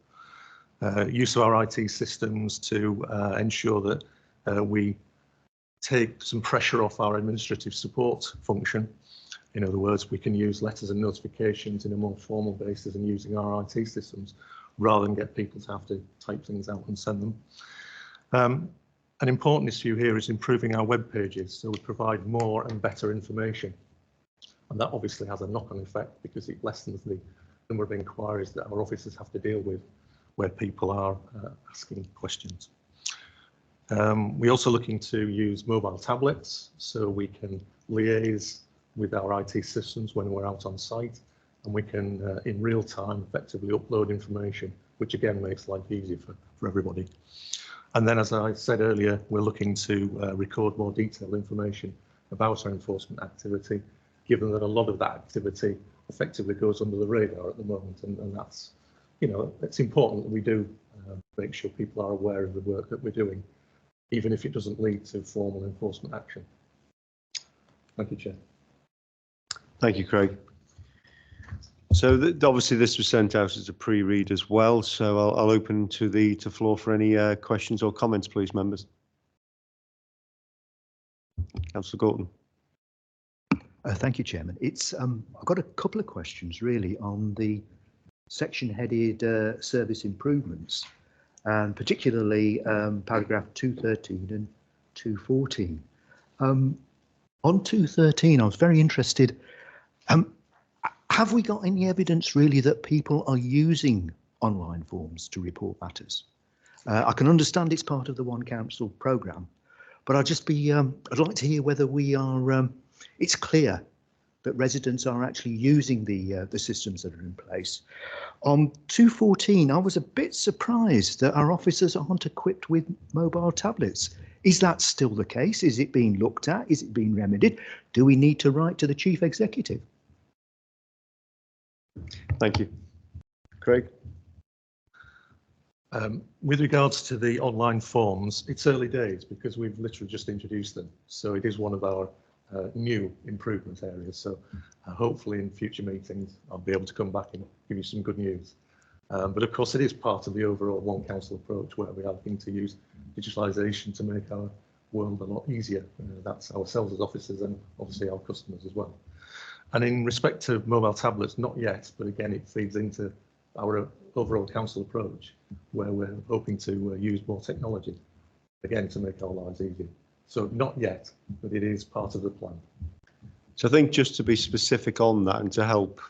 use of our IT systems to ensure that we take some pressure off our administrative support function. In other words, we can use letters and notifications in a more formal basis and using our IT systems rather than get people to have to type things out and send them. An important issue here is improving our web pages, so we provide more and better information. And that obviously has a knock-on effect because it lessens the number of inquiries that our officers have to deal with where people are asking questions. We're also looking to use mobile tablets so we can liaise with our IT systems when we're out on site, and we can in real time effectively upload information, which again makes life easier for everybody. And then, as I said earlier, we're looking to record more detailed information about our enforcement activity, given that a lot of that activity effectively goes under the radar at the moment, and that's, you know, it's important that we do make sure people are aware of the work that we're doing, even if it doesn't lead to formal enforcement action. Thank you, Chair. Thank you, Craig. So obviously this was sent out as a pre-read as well, so I'll open to the floor for any questions or comments, please, members. Councillor Gorton. Thank you, Chairman. I've got a couple of questions really on the section headed service improvements, and particularly paragraph 213 and 214. On 213, I was very interested. Have we got any evidence really that people are using online forms to report matters? I can understand it's part of the One Council programme, but I'd like to hear whether we are, it's clear that residents are actually using the systems that are in place. On 214, I was a bit surprised that our officers aren't equipped with mobile tablets. Is that still the case? Is it being looked at? Is it being remedied? Do we need to write to the Chief Executive? Thank you. Craig? With regards to the online forms, it's early days because we've literally just introduced them. So it is one of our new improvement areas. So hopefully in future meetings, I'll be able to come back and give you some good news. But of course, it is part of the overall One Council approach where we are looking to use digitalisation to make our world a lot easier. That's ourselves as officers and obviously our customers as well. And in respect to mobile tablets, not yet, but again, it feeds into our overall council approach where we're hoping to use more technology, again, to make our lives easier. So not yet, but it is part of the plan. So I think just to be specific on that and to help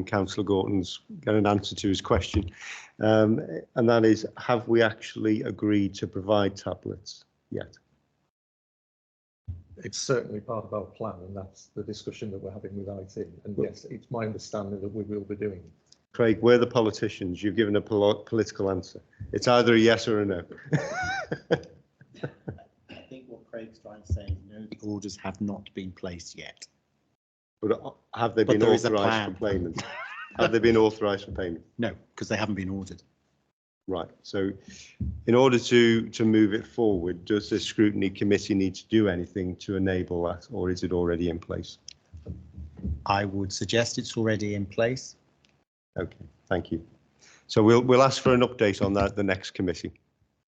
Councillor Gorton's get an answer to his question, and that is, have we actually agreed to provide tablets yet? It's certainly part of our plan, and that's the discussion that we're having with IT. And yes, it's my understanding that we will be doing it. Craig, we're the politicians. You've given a political answer. It's either a yes or a no. I think what Craig's trying to say is no, the orders have not been placed yet. But have they been authorised for payment? Have they been authorised for payment? No, because they haven't been ordered. Right. So in order to move it forward, does the scrutiny committee need to do anything to enable that, or is it already in place? I would suggest it's already in place. Okay, thank you. So we'll ask for an update on that at the next committee.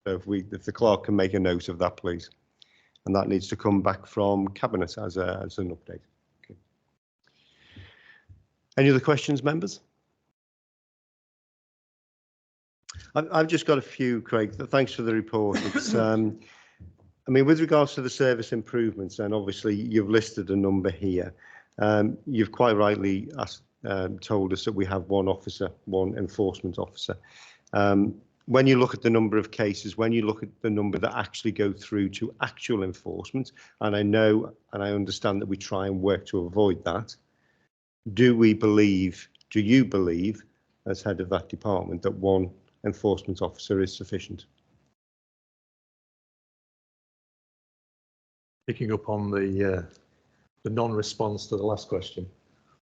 So if the clerk can make a note of that, please. And that needs to come back from Cabinet as an update. Okay. Any other questions, members? I've just got a few, Craig. Thanks for the report. It's, I mean, with regards to the service improvements, and obviously you've listed a number here. You've quite rightly told us that we have one officer, one enforcement officer. When you look at the number of cases, when you look at the number that actually go through to actual enforcement, and I know and I understand that we try and work to avoid that, do you believe, as head of that department, that one enforcement officer is sufficient? Picking up on the non-response to the last question,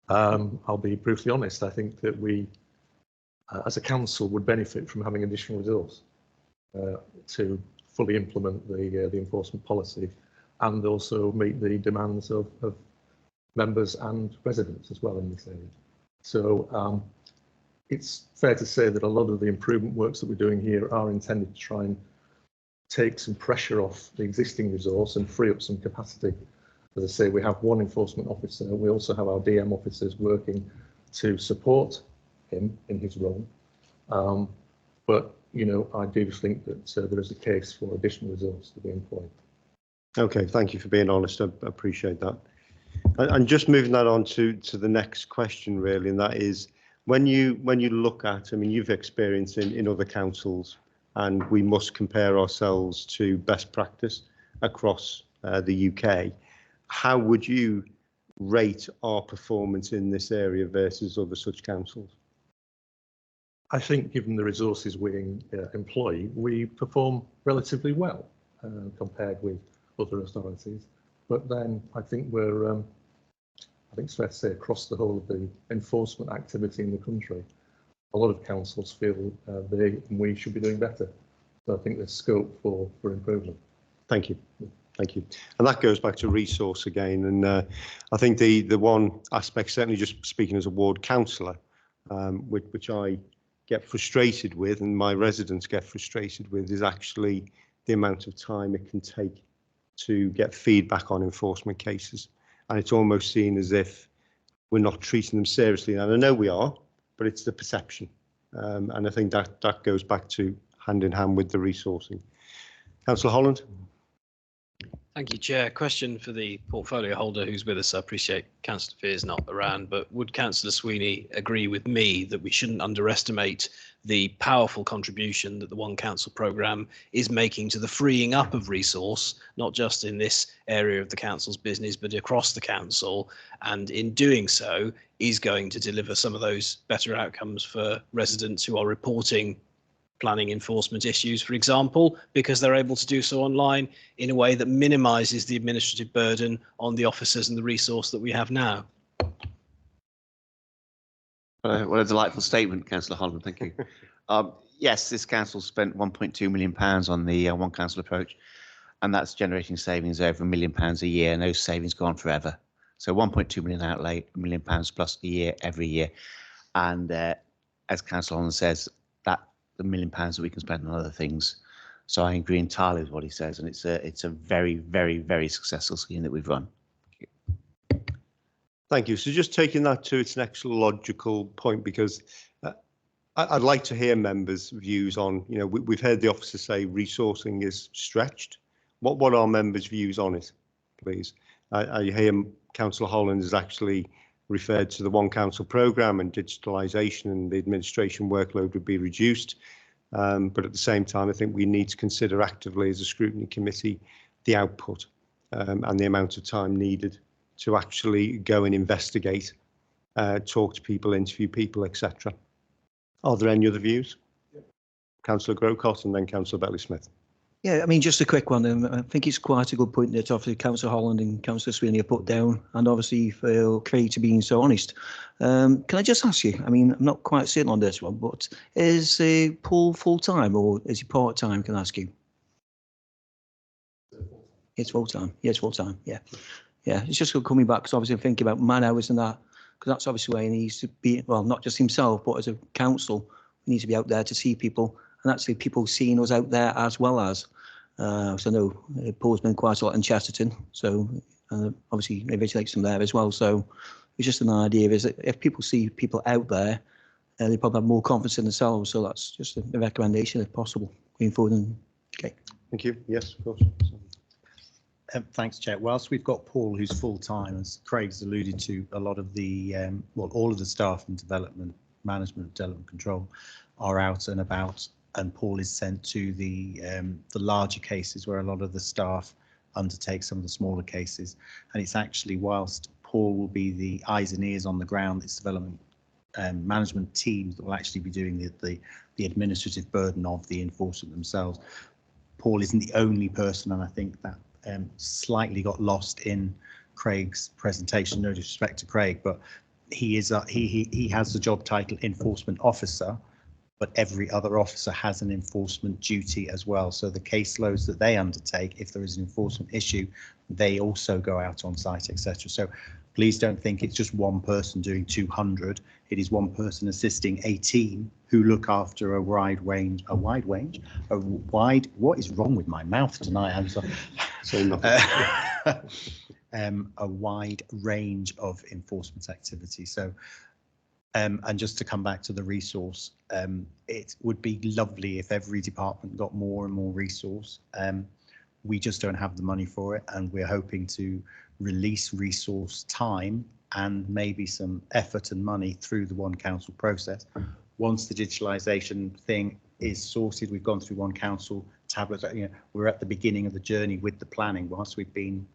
I'll be brutally honest. I think that we, as a council, would benefit from having additional resource to fully implement the enforcement policy and also meet the demands of members and residents as well in this area. So it's fair to say that a lot of the improvement works that we're doing here are intended to try and take some pressure off the existing resource and free up some capacity. As I say, we have one enforcement officer. We also have our DM officers working to support him in his role. But, you know, I do think that there is a case for additional resource to be employed. Okay, thank you for being honest. I appreciate that. And just moving that on to the next question, really, and that is, when you look at, I mean, you've experienced in other councils, and we must compare ourselves to best practice across the UK. How would you rate our performance in this area versus other such councils? I think given the resources we employ, we perform relatively well compared with other authorities. But then I think we're, I think it's fair to say across the whole of the enforcement activity in the country, a lot of councils feel they and we should be doing better. So I think there's scope for improvement. Thank you. Thank you. And that goes back to resource again. And I think the one aspect, certainly just speaking as a ward councillor, which I get frustrated with and my residents get frustrated with, is actually the amount of time it can take to get feedback on enforcement cases. And it's almost seen as if we're not treating them seriously. And I know we are, but it's the perception. And I think that goes back to hand in hand with the resourcing. Councillor Holland. Thank you, Chair. Question for the portfolio holder who's with us. I appreciate Councillor Fear's not around, but would Councillor Sweeney agree with me that we shouldn't underestimate the powerful contribution that the One Council programme is making to the freeing up of resource, not just in this area of the council's business, but across the council, and in doing so is going to deliver some of those better outcomes for residents who are reporting planning enforcement issues, for example, because they're able to do so online in a way that minimises the administrative burden on the officers and the resource that we have now. What a delightful statement, Councillor Holland. Thank you. yes, this council spent £1.2 million on the One Council approach, and that's generating savings over £1 million a year, and those savings go on forever. So 1.2 million outlay, £1 million plus a year, every year. And as Councillor Holland says, that the £1 million that we can spend on other things. So I agree entirely with what he says, and it's a very, very, very successful scheme that we've run. Thank you. So just taking that to its next logical point, because I'd like to hear members' views on, you know, we've heard the officer say resourcing is stretched. What are members' views on it, please? I hear Councillor Holland has actually referred to the One Council programme and digitalisation, and the administration workload would be reduced. But at the same time, I think we need to consider actively as a scrutiny committee the output and the amount of time needed to actually go and investigate, talk to people, interview people, etc. Are there any other views? Councillor Grocott and then Councillor Bentley-Smith. Yeah, I mean, just a quick one. I think it's quite a good point that obviously Councillor Holland and Councillor Sweeney have put down, and obviously for Craig to being so honest. Can I just ask you, I mean, I'm not quite certain on this one, but is Paul full-time or is he part-time, can I ask you? It's full-time. Yeah, it's full-time. Yeah. Yeah, it's just coming back because obviously I'm thinking about man hours and that, because that's obviously where he needs to be, well, not just himself, but as a council, we need to be out there to see people, and actually people seeing us out there as well as. So I know Paul's been quite a lot in Chesterton, so obviously he originates from there as well. So it's just an idea is that if people see people out there, they probably have more confidence in themselves. So that's just a recommendation if possible going forward. And, okay. Thank you. Yes, of course. Thanks, Chair. Whilst we've got Paul, who's full-time, as Craig's alluded to, a lot of the, well, all of the staff in development, management, development control are out and about, and Paul is sent to the larger cases where a lot of the staff undertake some of the smaller cases. And it's actually, whilst Paul will be the eyes and ears on the ground, it's development management teams that will actually be doing the administrative burden of the enforcement themselves. Paul isn't the only person, and I think that slightly got lost in Craig's presentation. No disrespect to Craig, but he is he has the job title enforcement officer, but every other officer has an enforcement duty as well. So the caseloads that they undertake, if there is an enforcement issue, they also go out on site, etc. So please don't think it's just one person doing 200. It is one person assisting a team who look after a wide, what is wrong with my mouth tonight? I'm sorry. A wide range of enforcement activity. So, and just to come back to the resource, it would be lovely if every department got more and more resource. We just don't have the money for it, and we're hoping to release resource time and maybe some effort and money through the One Council process. Once the digitalisation thing is sorted, we've gone through One Council tablets. You know, we're at the beginning of the journey with the planning. Whilst we've been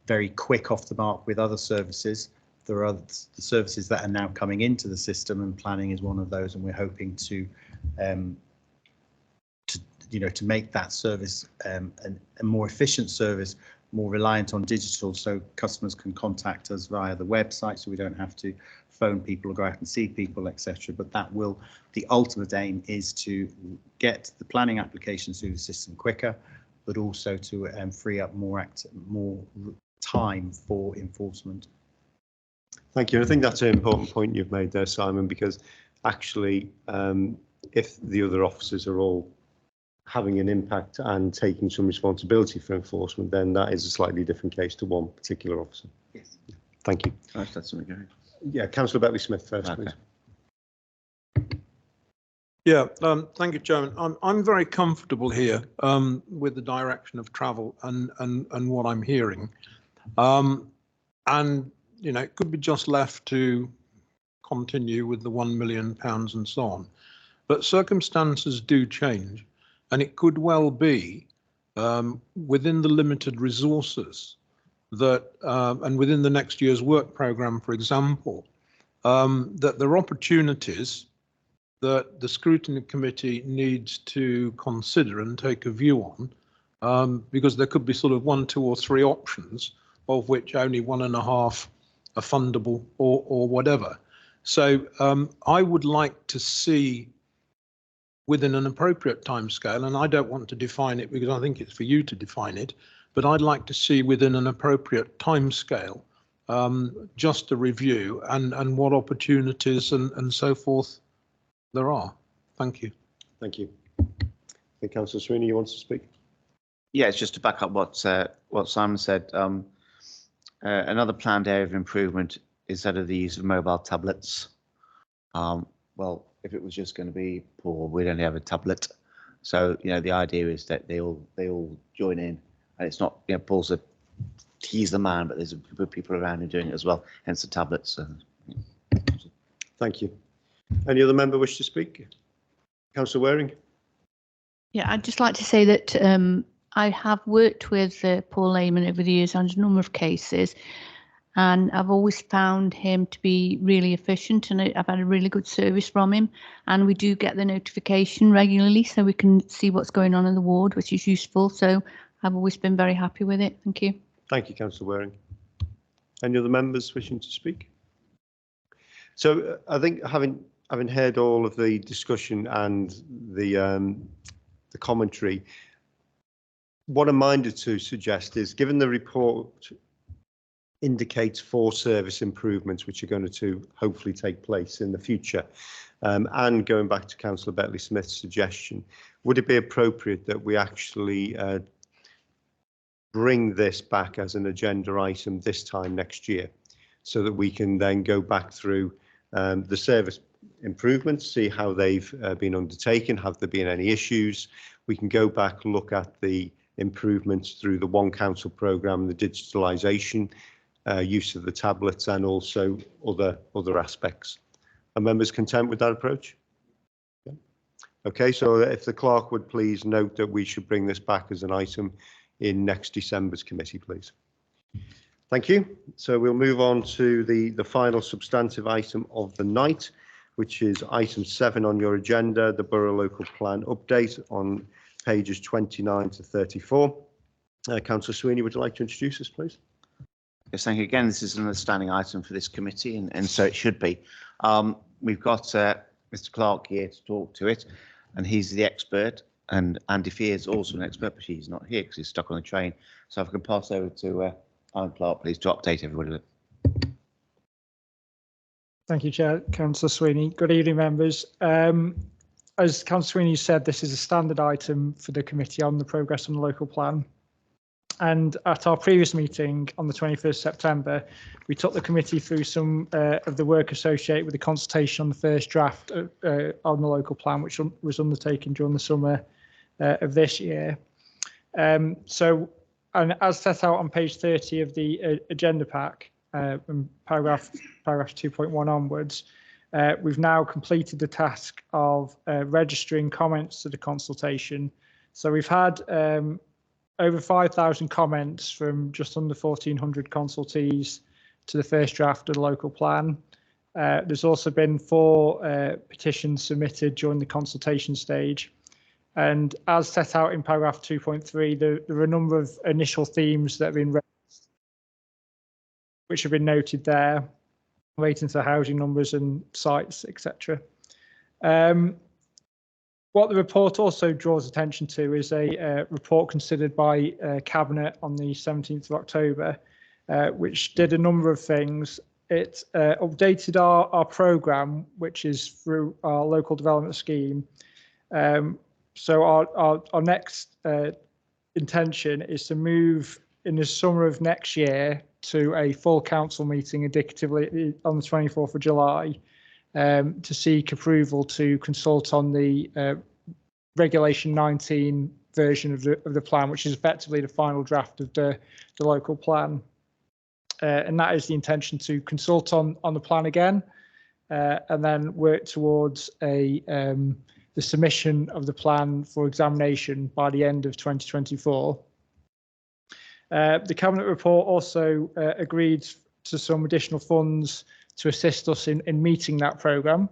very quick off the mark with other services, there are the services that are now coming into the system, and planning is one of those. And we're hoping to make that service a more efficient service, more reliant on digital, so customers can contact us via the website, so we don't have to phone people or go out and see people, etc. But that will, the ultimate aim is to get the planning applications through the system quicker, but also to free up more time for enforcement. Thank you. I think that's an important point you've made there, Simon, because actually, if the other officers are all having an impact and taking some responsibility for enforcement, then that is a slightly different case to one particular officer. Yes. Thank you. That's something going. Yeah, Councillor Bentley-Smith first, Okay. please. Yeah, thank you, Chairman. I'm very comfortable here with the direction of travel and what I'm hearing. And, you know, it could be just left to continue with the £1 million and so on. But circumstances do change, and it could well be within the limited resources that, and within the next year's work programme, for example, that there are opportunities that the Scrutiny Committee needs to consider and take a view on, because there could be sort of 1, 2 or 3 options, of which only 1.5 are fundable or whatever. So I would like to see within an appropriate timescale, and I don't want to define it because I think it's for you to define it, but I'd like to see within an appropriate timescale just a review and what opportunities and so forth there are. Thank you. Thank you. I think Councillor Sweeney, you want to speak? Yeah, it's just to back up what Simon said. Another planned area of improvement is that of the use of mobile tablets. Well, if it was just going to be poor, we'd only have a tablet. So, you know, the idea is that they all join in, and it's not, you know, Paul's a he's the man, but there's a group of people around him doing it as well, hence the tablets. Thank you. Any other member wish to speak? Councillor Waring? Yeah, I'd just like to say that I have worked with Paul Lehman over the years on a number of cases, and I've always found him to be really efficient, and I've had a really good service from him. And we do get the notification regularly, so we can see what's going on in the ward, which is useful. So I've always been very happy with it. Thank you. Thank you, Councillor Waring. Any other members wishing to speak? So I think having heard all of the discussion and the commentary, what I'm minded to suggest is, given the report indicates 4 service improvements which are going to hopefully take place in the future, and going back to Councillor Betley-Smith's suggestion, would it be appropriate that we actually bring this back as an agenda item this time next year, so that we can then go back through the service improvements, see how they've been undertaken, have there been any issues? We can go back, look at the improvements through the One Council programme, the digitalisation, use of the tablets, and also other aspects. Are members content with that approach? Yeah. Okay, so if the clerk would please note that we should bring this back as an item in next December's committee, please. Thank you. So we'll move on to the final substantive item of the night, which is item 7 on your agenda, the Borough Local Plan update on pages 29 to 34. Councillor Sweeney, would you like to introduce us, please? Yes, thank you. Again, this is an standing item for this committee, and so it should be. We've got Mr. Clark here to talk to it, and he's the expert, and Andy Fear is also an expert, but he's not here because he's stuck on the train. So if I can pass over to Alan Clark, please, to update everybody with it. Thank you, Chair. Councillor Sweeney. Good evening, members. As Councillor Sweeney said, this is a standard item for the committee on the progress on the local plan. And at our previous meeting on the 21st September, we took the committee through some of the work associated with the consultation on the first draft on the local plan, which was undertaken during the summer of this year. And as set out on page 30 of the agenda pack, from paragraph 2.1 onwards, we've now completed the task of registering comments to the consultation. So we've had over 5,000 comments from just under 1,400 consultees to the first draft of the local plan. There's also been 4 petitions submitted during the consultation stage. And as set out in paragraph 2.3, there are a number of initial themes that have been raised, which have been noted there, relating to housing numbers and sites, etc. What the report also draws attention to is a report considered by Cabinet on the 17th of October, which did a number of things. It updated our programme, which is through our local development scheme. So our next intention is to move in the summer of next year to a full council meeting indicatively on the 24th of July to seek approval to consult on the Regulation 19 version of the plan, which is effectively the final draft of the local plan. And that is the intention, to consult on the plan again and then work towards the submission of the plan for examination by the end of 2024. The Cabinet report also agreed to some additional funds to assist us in meeting that programme.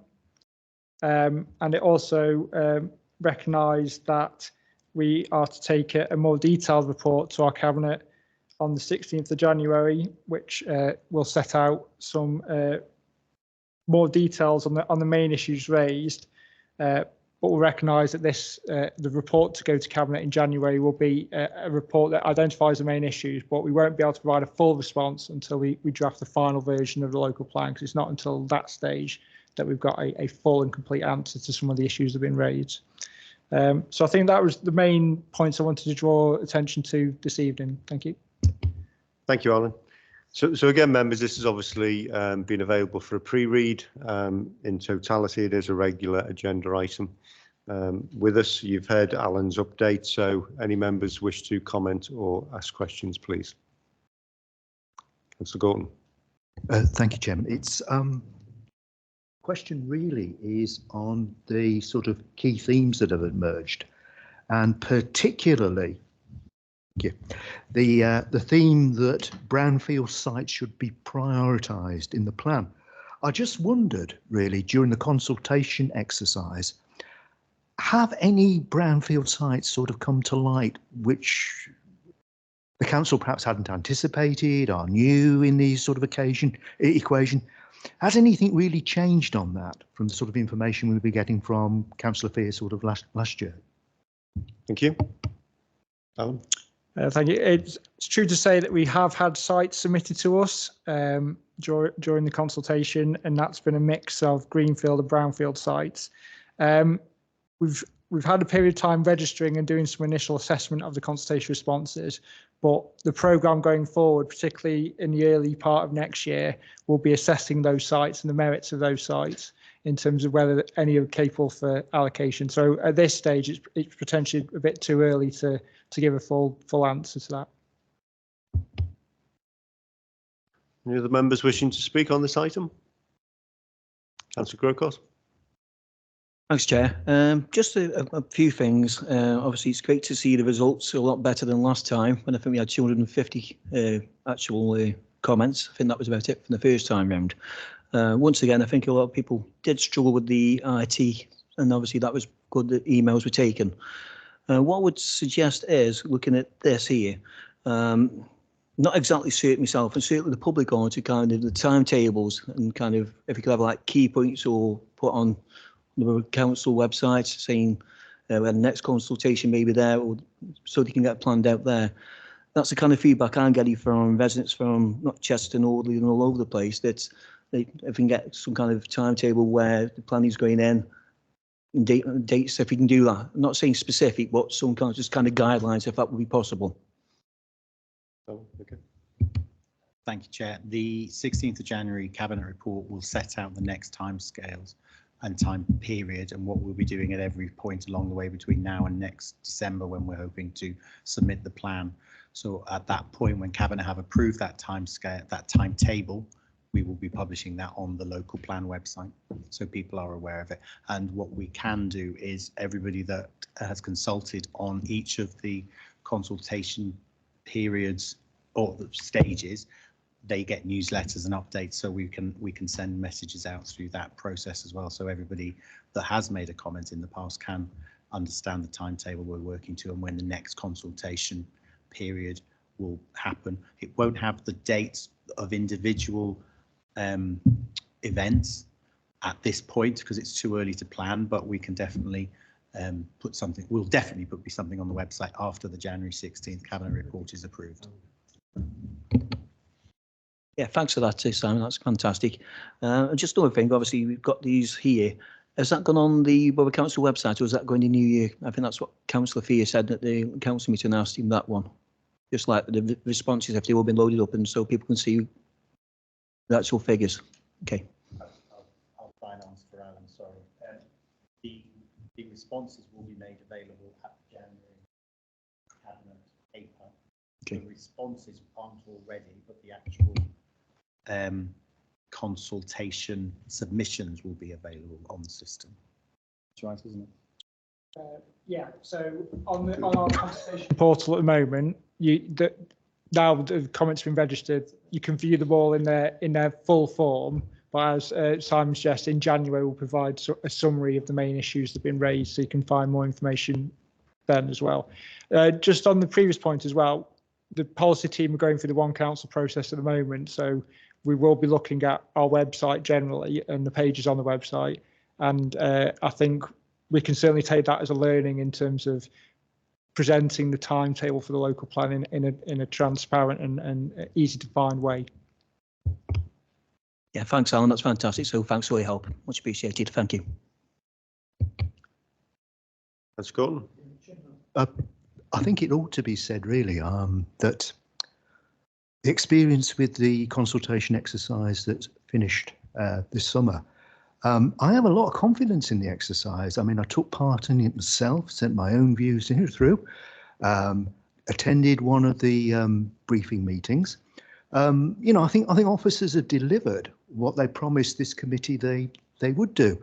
And it also recognised that we are to take a more detailed report to our Cabinet on the 16th of January, which will set out some more details on the main issues raised. but we'll recognise that this the report to go to Cabinet in January will be a report that identifies the main issues, but we won't be able to provide a full response until we draft the final version of the local plan, because it's not until that stage that we've got a full and complete answer to some of the issues that have been raised. So I think that was the main points I wanted to draw attention to this evening. Thank you. Thank you, Alan. So again, members, this has obviously been available for a pre-read. In totality, it is a regular agenda item. With us, you've heard Alan's update, so any members wish to comment or ask questions, please. Councillor Gorton. Thank you, Chairman. It's question really is on the sort of key themes that have emerged, and particularly the theme that brownfield sites should be prioritised in the plan. I just wondered really during the consultation exercise, have any brownfield sites sort of come to light which the council perhaps hadn't anticipated, are new in these sort of equation? Has anything really changed on that from the sort of information we'll be getting from Councillor Fear sort of last year? Thank you. Alan. Thank you. It's true to say that we have had sites submitted to us during the consultation, and that's been a mix of greenfield and brownfield sites. We've had a period of time registering and doing some initial assessment of the consultation responses, but the programme going forward, particularly in the early part of next year, will be assessing those sites and the merits of those sites in terms of whether any are capable for allocation. So at this stage, it's potentially a bit too early to give a full answer to that. Any other members wishing to speak on this item? Councillor Grocott. Thanks, Chair. Just a few things. Obviously, it's great to see the results a lot better than last time, when I think we had 250 actual comments. I think that was about it from the first time round. Once again, I think a lot of people did struggle with the IT, and obviously that was good that emails were taken. What I would suggest is, looking at this here, not exactly certain myself, and certainly the public on to kind of the timetables, and kind of if you could have like key points or put on the council website saying when the next consultation may be there, or so they can get planned out there. That's the kind of feedback I'm getting from residents from not Chester and all over the place, that if we can get some kind of timetable where the planning is going in, and dates, if we can do that. I'm not saying specific, but some kind of just kind of guidelines, if that would be possible. Oh, okay. Thank you, Chair. The 16th of January Cabinet report will set out the next timescales and time period, and what we'll be doing at every point along the way between now and next December, when we're hoping to submit the plan. So at that point, when Cabinet have approved that timescale, that timetable, we will be publishing that on the local plan website, so people are aware of it. And what we can do is everybody that has consulted on each of the consultation periods or the stages, they get newsletters and updates, so we can send messages out through that process as well, so everybody that has made a comment in the past can understand the timetable we're working to and when the next consultation period will happen. It won't have the dates of individual events at this point because it's too early to plan, but we can definitely put something, we'll definitely put something on the website after the January 16th Cabinet report is approved. Yeah, thanks for that, Simon. That's fantastic. Just another thing, obviously, we've got these here. Has that gone on the Borough Council website, or is that going to New Year? I think that's what Councillor Fear said at the council meeting. I asked him that one. Just like the responses, if they've all been loaded up, and so people can see the actual figures. Okay. I'll try and answer for Alan, sorry. The responses will be made available at the January Cabinet paper. Okay. The responses aren't already, but the actual consultation submissions will be available on the system. That's right, isn't it? Yeah, so on our consultation portal at the moment, now the comments have been registered, you can view them all in their full form, but as Simon suggested, in January we'll provide a summary of the main issues that have been raised, so you can find more information then as well. Just on the previous point as well, the policy team are going through the One Council process at the moment, so we will be looking at our website generally and the pages on the website, and I think we can certainly take that as a learning in terms of presenting the timetable for the local planning in a transparent and easy to find way. Yeah, thanks, Alan. That's fantastic. So thanks for your help. Much appreciated. Thank you. That's Gordon. I think it ought to be said really that the experience with the consultation exercise that's finished this summer, I have a lot of confidence in the exercise. I mean, I took part in it myself, sent my own views through, attended one of the briefing meetings. You know, I think officers have delivered what they promised this committee they would do.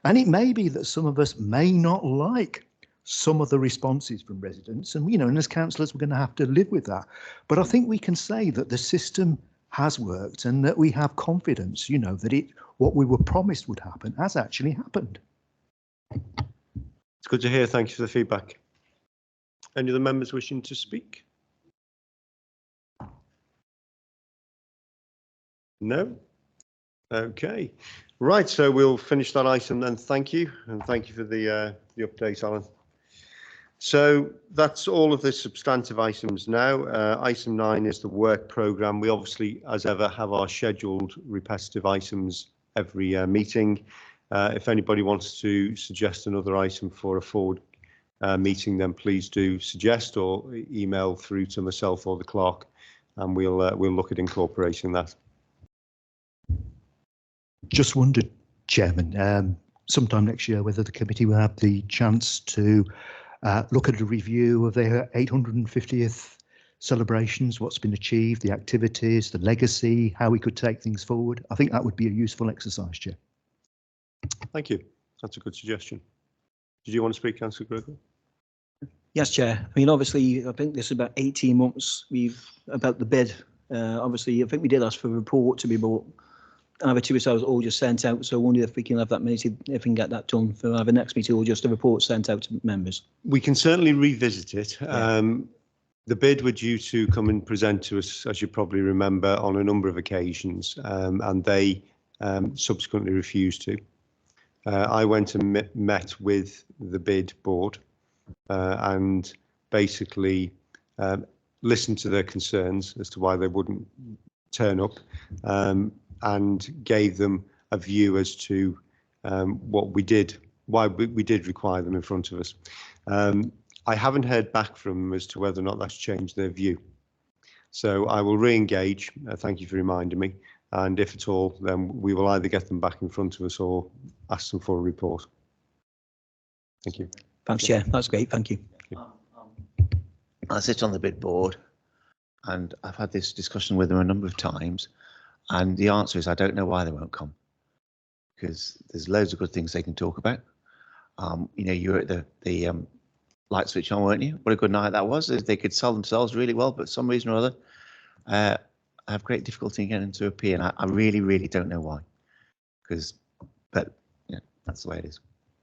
And it may be that some of us may not like some of the responses from residents, and you know, and as councillors we're going to have to live with that. But I think we can say that the system has worked and that we have confidence, you know, that what we were promised would happen has actually happened. It's good to hear. Thank you for the feedback. Any other members wishing to speak? No? Okay. Right, so we'll finish that item then. Thank you, and thank you for the update, Alan. So that's all of the substantive items now. Item 9 is the work programme. We obviously, as ever, have our scheduled repetitive items every meeting. If anybody wants to suggest another item for a forward meeting, then please do suggest or email through to myself or the clerk, and we'll look at incorporating that. Just wondered, Chairman, sometime next year whether the committee will have the chance to look at a review of their 850th celebrations, what's been achieved, the activities, the legacy, how we could take things forward. I think that would be a useful exercise, Chair. Thank you. That's a good suggestion. Did you want to speak, Councillor Gregor? Yes, Chair. I mean, obviously, I think this is about 18 months about the bid. Obviously, I think we did ask for a report to be brought either to ourselves or just sent out. So I wonder if we can have that meeting, if we can get that done for either next meeting or just a report sent out to members. We can certainly revisit it. Yeah. The bid were due to come and present to us, as you probably remember, on a number of occasions, and they subsequently refused to. I went and met with the bid board and basically listened to their concerns as to why they wouldn't turn up, and gave them a view as to what we did, why we did require them in front of us. I haven't heard back from them as to whether or not that's changed their view. So I will re-engage. Thank you for reminding me. And if at all, then we will either get them back in front of us or ask them for a report. Thank you. Thanks, Chair. That's great. Thank you. I sit on the bid board, and I've had this discussion with them a number of times, and the answer is I don't know why they won't come, because there's loads of good things they can talk about. You know, you were at the light switch on, weren't you? What a good night that was. They could sell themselves really well, but for some reason or other, I have great difficulty in getting them to appear, and I really, really don't know why. But yeah, that's the way it is.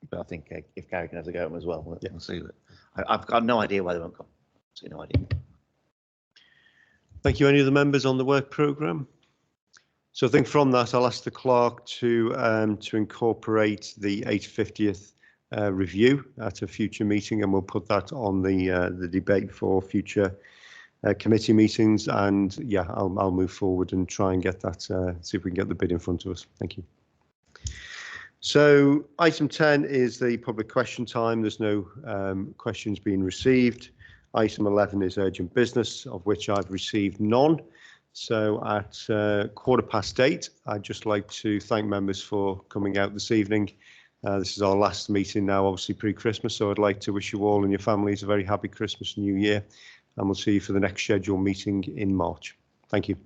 But I think if Gary can have a go at them as well, we'll see. I've got no idea why they won't come. So no idea. Thank you. Any other members on the work programme? So I think from that, I'll ask the clerk to incorporate the 850th review at a future meeting, and we'll put that on the debate for future committee meetings. And yeah, I'll move forward and try and get that, see if we can get the bid in front of us. Thank you. So item 10 is the public question time. There's no questions being received. Item 11 is urgent business, of which I've received none. So at 8:15, I'd just like to thank members for coming out this evening. This is our last meeting now, obviously pre-Christmas, so I'd like to wish you all and your families a very happy Christmas and New Year, and we'll see you for the next scheduled meeting in March. Thank you.